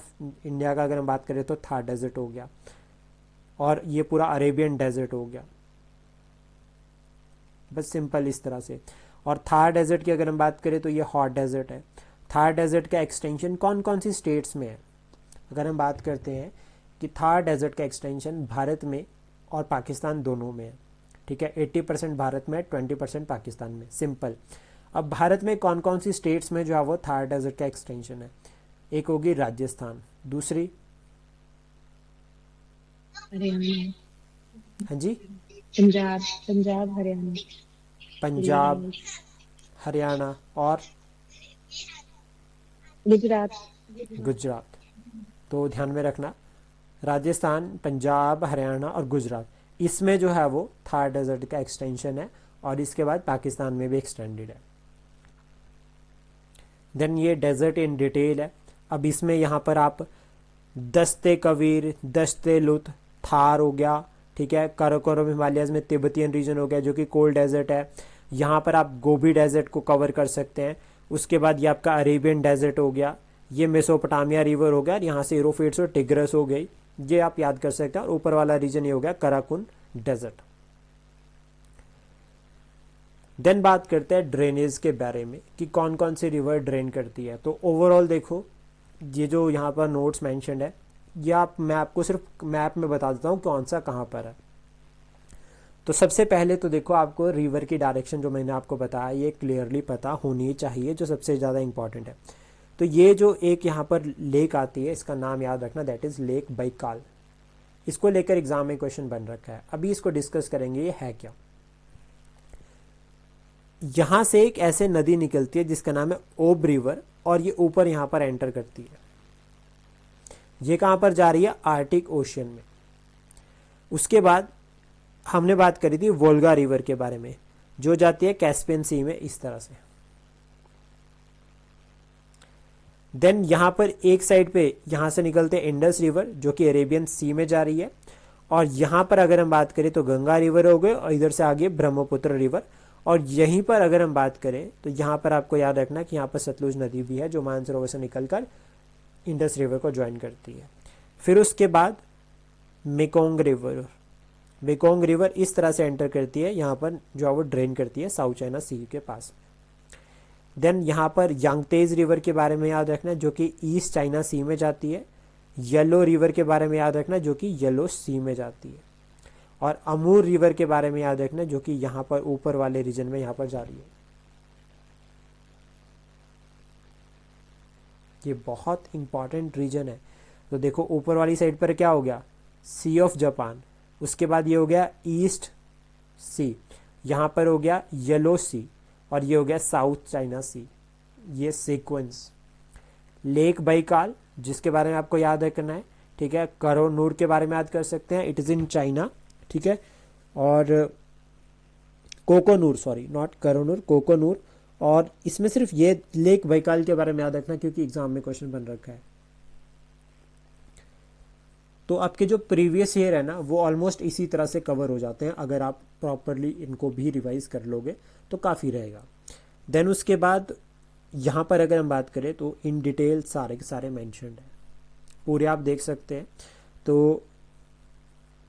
इंडिया का अगर हम बात करें तो थार डेजर्ट हो गया, और ये पूरा अरेबियन डेजर्ट हो गया, बस सिंपल इस तरह से। और थार डेजर्ट की अगर हम बात करें तो ये हॉट डेजर्ट है। थार डेजर्ट का एक्सटेंशन कौन कौन सी स्टेट्स में है, अगर हम बात करते हैं कि थार डेजर्ट का एक्सटेंशन भारत में और पाकिस्तान दोनों में है, ठीक है। 80% भारत में, 20% पाकिस्तान में, सिंपल। अब भारत में कौन कौन सी स्टेट्स में जो है वो थार डेजर्ट का एक्सटेंशन है, एक होगी राजस्थान, दूसरी हरियाणा, हाँ जी पंजाब, पंजाब हरियाणा, पंजाब, हरियाणा और गुजरात। गुजरात। तो ध्यान में रखना राजस्थान, पंजाब, हरियाणा और गुजरात, इसमें जो है वो थार डेजर्ट का एक्सटेंशन है, और इसके बाद पाकिस्तान में भी एक्सटेंडेड है। देन ये डेजर्ट इन डिटेल है। अब इसमें यहाँ पर आप दस्ते कबीर, दस्ते लुत, थार हो गया, ठीक है। काराकोरम हिमालयस में तिब्बतियन रीजन हो गया जो कि कोल्ड डेजर्ट है। यहाँ पर आप गोबी डेजर्ट को कवर कर सकते हैं। उसके बाद ये आपका अरेबियन डेजर्ट हो गया, ये मेसोपोटामिया रिवर हो गया, यहाँ से यूरोफेट्स और टिग्रस हो गई, ये आप याद कर सकते हैं। और ऊपर वाला रीजन ये हो गया कराकुंड डेजर्ट। देन बात करते हैं ड्रेनेज के बारे में कि कौन कौन सी रिवर ड्रेन करती है। तो ओवरऑल देखो ये जो यहाँ पर नोट्स मेंशन्ड है मैं आपको सिर्फ मैप में बता देता हूँ कौन सा कहाँ पर है। तो सबसे पहले तो देखो, आपको रिवर की डायरेक्शन जो मैंने आपको बताया ये क्लियरली पता होनी चाहिए, जो सबसे ज़्यादा इंपॉर्टेंट है। तो ये जो एक यहाँ पर लेक आती है, इसका नाम याद रखना, दैट इज़ लेक बैकाल। इसको लेकर एग्जाम में क्वेश्चन बन रखा है, अभी इसको डिस्कस करेंगे ये है क्या। यहाँ से एक ऐसे नदी निकलती है जिसका नाम है ओब रिवर, और ये ऊपर यहाँ पर एंटर करती है। ये कहाँ पर जा रही है? आर्टिक ओशियन में। उसके बाद हमने बात करी थी वोल्गा रिवर के बारे में, जो जाती है कैस्पियन सी में इस तरह से। देन यहाँ पर एक साइड पे यहाँ से निकलते हैं इंडस रिवर, जो कि अरेबियन सी में जा रही है। और यहाँ पर अगर हम बात करें तो गंगा रिवर हो गए, और इधर से आगे ब्रह्मपुत्र रिवर। और यहीं पर अगर हम बात करें तो यहाँ पर आपको याद रखना कि यहाँ पर सतलुज नदी भी है, जो मानसरोवर से निकलकर इंडस रिवर को ज्वाइन करती है। फिर उसके बाद मेकोंग रिवर इस तरह से एंटर करती है, यहाँ पर जो वो ड्रेन करती है साउथ चाइना सी के पास। देन यहाँ पर यांगतेज रिवर के बारे में याद रखना, जो कि ईस्ट चाइना सी में जाती है। येलो रिवर के बारे में याद रखना, जो कि येलो सी में जाती है। और अमूर रिवर के बारे में याद रखना, जो कि यहाँ पर ऊपर वाले रीजन में यहाँ पर जा रही है। ये बहुत इंपॉर्टेंट रीजन है। तो देखो ऊपर वाली साइड पर क्या हो गया? सी ऑफ जापान। उसके बाद ये हो गया ईस्ट सी, यहाँ पर हो गया येलो सी, और ये हो गया साउथ चाइना सी। ये सीक्वेंस। लेक बैकाल, जिसके बारे में आपको याद रखना है, ठीक है। करोनूर के बारे में याद कर सकते हैं, इट इज़ इन चाइना, ठीक है। और कोकोनूर, सॉरी नॉट करोनूर, कोकोनूर। और इसमें सिर्फ ये लेक बैकाल के बारे में याद रखना, क्योंकि एग्जाम में क्वेश्चन बन रखा है। तो आपके जो प्रीवियस ईयर है ना, वो ऑलमोस्ट इसी तरह से कवर हो जाते हैं, अगर आप प्रॉपरली इनको भी रिवाइज कर लोगे तो काफ़ी रहेगा। देन उसके बाद यहाँ पर अगर हम बात करें तो इन डिटेल सारे के सारे मैंशनड है, पूरे आप देख सकते हैं। तो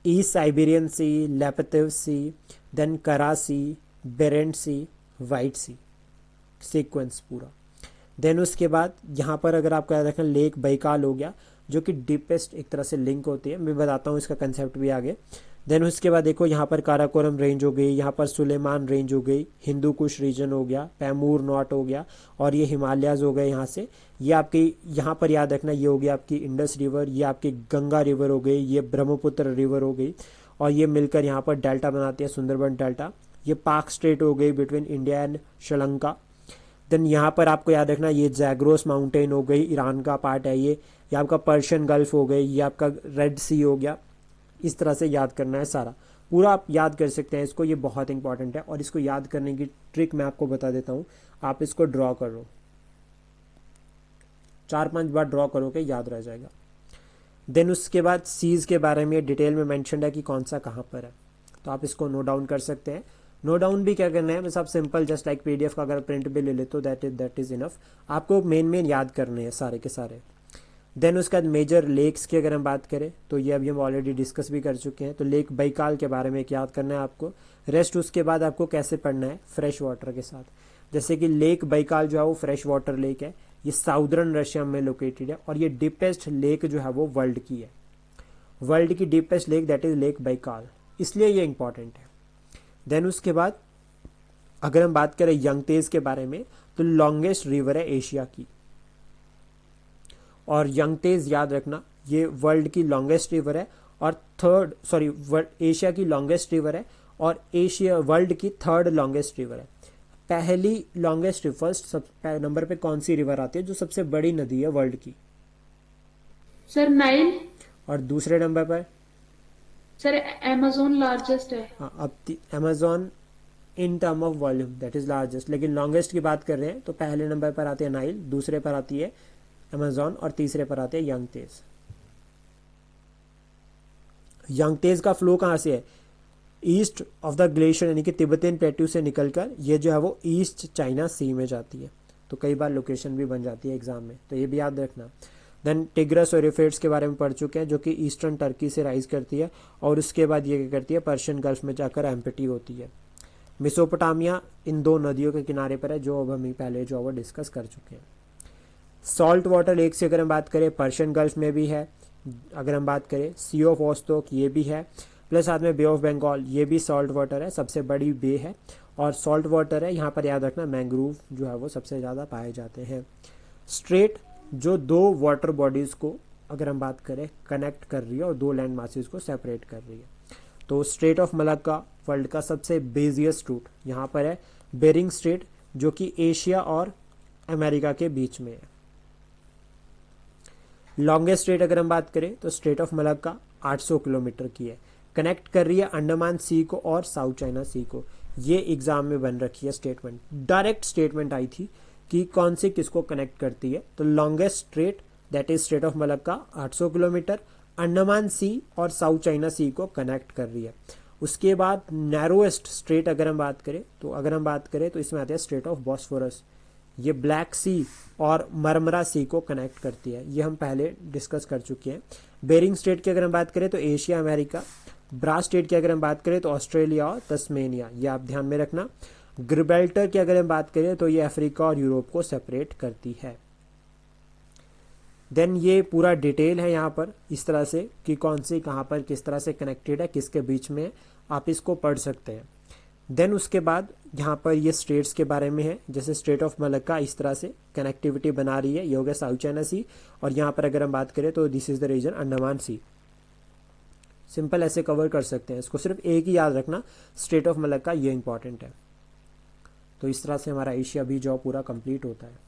ईस्ट साइबेरियन सी, लेपटिव सी, देन करा सी, बेरेंट सी, वाइट सी, सीक्वेंस पूरा। देन उसके बाद यहाँ पर अगर आपको याद रखना, लेक बैकाल हो गया, जो कि डीपेस्ट एक तरह से लिंक होती है, मैं बताता हूँ इसका कंसेप्ट भी आगे। देन उसके बाद देखो यहाँ पर काराकोरम रेंज हो गई, यहाँ पर सुलेमान रेंज हो गई, हिंदू कुश रीजन हो गया, पैमूर नॉट हो गया, और ये हिमालयाज हो गए यहाँ से। ये आपकी यहाँ पर याद रखना, ये हो गया आपकी इंडस रिवर, ये आपकी गंगा रिवर हो गई, ये ब्रह्मपुत्र रिवर हो गई, और ये मिलकर यहाँ पर डेल्टा बनाती है, सुंदरबन डेल्टा। ये पाक स्ट्रेट हो गई between India and Sri Lanka. Then यहाँ पर आपको याद रखना, ये जैग्रोस माउंटेन हो गई, ईरान का पार्ट है ये आपका पर्शियन गल्फ हो गई, ये आपका रेड सी हो गया। इस तरह से याद करना है सारा, पूरा आप याद कर सकते हैं इसको, ये बहुत इंपॉर्टेंट है। और इसको याद करने की ट्रिक मैं आपको बता देता हूँ, आप इसको ड्रॉ करो, 4-5 बार ड्रॉ करोगे याद रह जाएगा। देन उसके बाद सीज के बारे में डिटेल में मेंशन है कि कौन सा कहाँ पर है, तो आप इसको नोट डाउन कर सकते हैं। नोट डाउन भी क्या करना है, बस आप सिंपल जस्ट लाइक पीडीएफ का अगर प्रिंट भी ले ले तो दैट इज़ इनफ। आपको मेन याद करने हैं सारे के सारे। देन उसके बाद मेजर लेक्स की अगर हम बात करें तो ये अभी हम ऑलरेडी डिस्कस भी कर चुके हैं। तो लेक बैकाल के बारे में एक याद करना है आपको। रेस्ट उसके बाद आपको कैसे पढ़ना है, फ्रेश वाटर के साथ। जैसे कि लेक बैकाल जो है वो फ्रेश वाटर लेक है, ये साउदर्न रशिया में लोकेटेड है, और ये डीपेस्ट लेक जो है वो वर्ल्ड की है, वर्ल्ड की deepest lake that is lake Baikal, इसलिए ये इंपॉर्टेंट है। देन उसके बाद अगर हम बात करें यांगतेज के बारे में, तो लॉन्गेस्ट रिवर है एशिया की, और यांगतेज याद रखना ये वर्ल्ड की लॉन्गेस्ट रिवर है, और एशिया की लॉन्गेस्ट रिवर है, और एशिया वर्ल्ड की 3rd लॉन्गेस्ट रिवर है। पहली लॉन्गेस्ट रिवर फर्स्ट नंबर पे कौन सी रिवर आती है, जो सबसे बड़ी नदी है वर्ल्ड की? Sir Nile. और दूसरे नंबर पर? सर अमेज़न लार्जेस्ट है। हाँ, अब Amazon in term of volume that is largest, लेकिन लॉन्गेस्ट की बात कर रहे हैं तो पहले नंबर पर आती है नाइल, दूसरे पर आती है अमेज़न, और तीसरे पर आते हैं यांगतेज। यांगतेज का फ्लो कहाँ से है? ईस्ट ऑफ द ग्लेशियर, यानी कि तिब्बतियन प्लेट्यू से निकलकर ये जो है वो ईस्ट चाइना सी में जाती है। तो कई बार लोकेशन भी बन जाती है एग्जाम में, तो ये भी याद रखना। देन टिग्रस और यूफ्रेट्स के बारे में पढ़ चुके हैं, जो कि ईस्टर्न टर्की से राइज करती है, और उसके बाद ये क्या करती है, पर्शियन गल्फ में जाकर एम्प्टी होती है। मेसोपोटामिया इन 2 नदियों के किनारे पर है, जो अब हम पहले जो वो डिस्कस कर चुके हैं। सॉल्ट वाटर लेक से अगर हम बात करें, पर्शियन गल्फ में भी है, अगर हम बात करें सी ऑफ ओस्टोक ये भी है, प्लस साथ में बे ऑफ बंगाल ये भी सॉल्ट वाटर है, सबसे बड़ी बे है और सॉल्ट वाटर है। यहाँ पर याद रखना मैंग्रोव जो है वो सबसे ज़्यादा पाए जाते हैं। स्ट्रेट जो दो वाटर बॉडीज़ को अगर हम बात करें कनेक्ट कर रही है और दो लैंड मासेस को सेपरेट कर रही है। तो स्ट्रेट ऑफ मलाक्का वर्ल्ड का सबसे बिजिएस्ट रूट यहाँ पर है बेरिंग स्ट्रेट, जो कि एशिया और अमेरिका के बीच में है। लॉन्गेस्ट स्ट्रेट अगर हम बात करें तो स्ट्रेट ऑफ मलाक्का 800 किलोमीटर की है, कनेक्ट कर रही है अंडमान सी को और साउथ चाइना सी को। ये एग्जाम में बन रखी है स्टेटमेंट, डायरेक्ट स्टेटमेंट आई थी कि कौन सी किसको कनेक्ट करती है। तो longest strait that is Strait of Malacca 800 kilometre Andaman Sea और साउथ चाइना सी को कनेक्ट कर रही है। उसके बाद नैरोएस्ट स्ट्रेट अगर हम बात करें तो इसमें आते हैं स्ट्रेट ऑफ बॉस्फोरस, ये ब्लैक सी और मरमरा सी को कनेक्ट करती है, ये हम पहले डिस्कस कर चुके हैं। बेरिंग स्ट्रेट की अगर हम बात करें तो एशिया अमेरिका, ब्रास स्ट्रेट की अगर हम बात करें तो ऑस्ट्रेलिया और तस्मेनिया, ये आप ध्यान में रखना। गिब्राल्टर की अगर हम बात करें तो ये अफ्रीका और यूरोप को सेपरेट करती है। देन ये पूरा डिटेल है यहाँ पर इस तरह से कि कौन सी कहाँ पर किस तरह से कनेक्टेड है, किसके बीच में, आप इसको पढ़ सकते हैं। देन उसके बाद यहाँ पर ये स्टेट्स के बारे में है, जैसे स्टेट ऑफ मलाक्का इस तरह से कनेक्टिविटी बना रही है, ये हो गया साउथ चाइना सी। और यहाँ पर अगर हम बात करें तो this is the region Andaman sea. Simple ऐसे कवर कर सकते हैं इसको, सिर्फ एक ही याद रखना स्टेट ऑफ मलाक्का, ये इंपॉर्टेंट है। तो इस तरह से हमारा एशिया भी जो पूरा कंप्लीट होता है।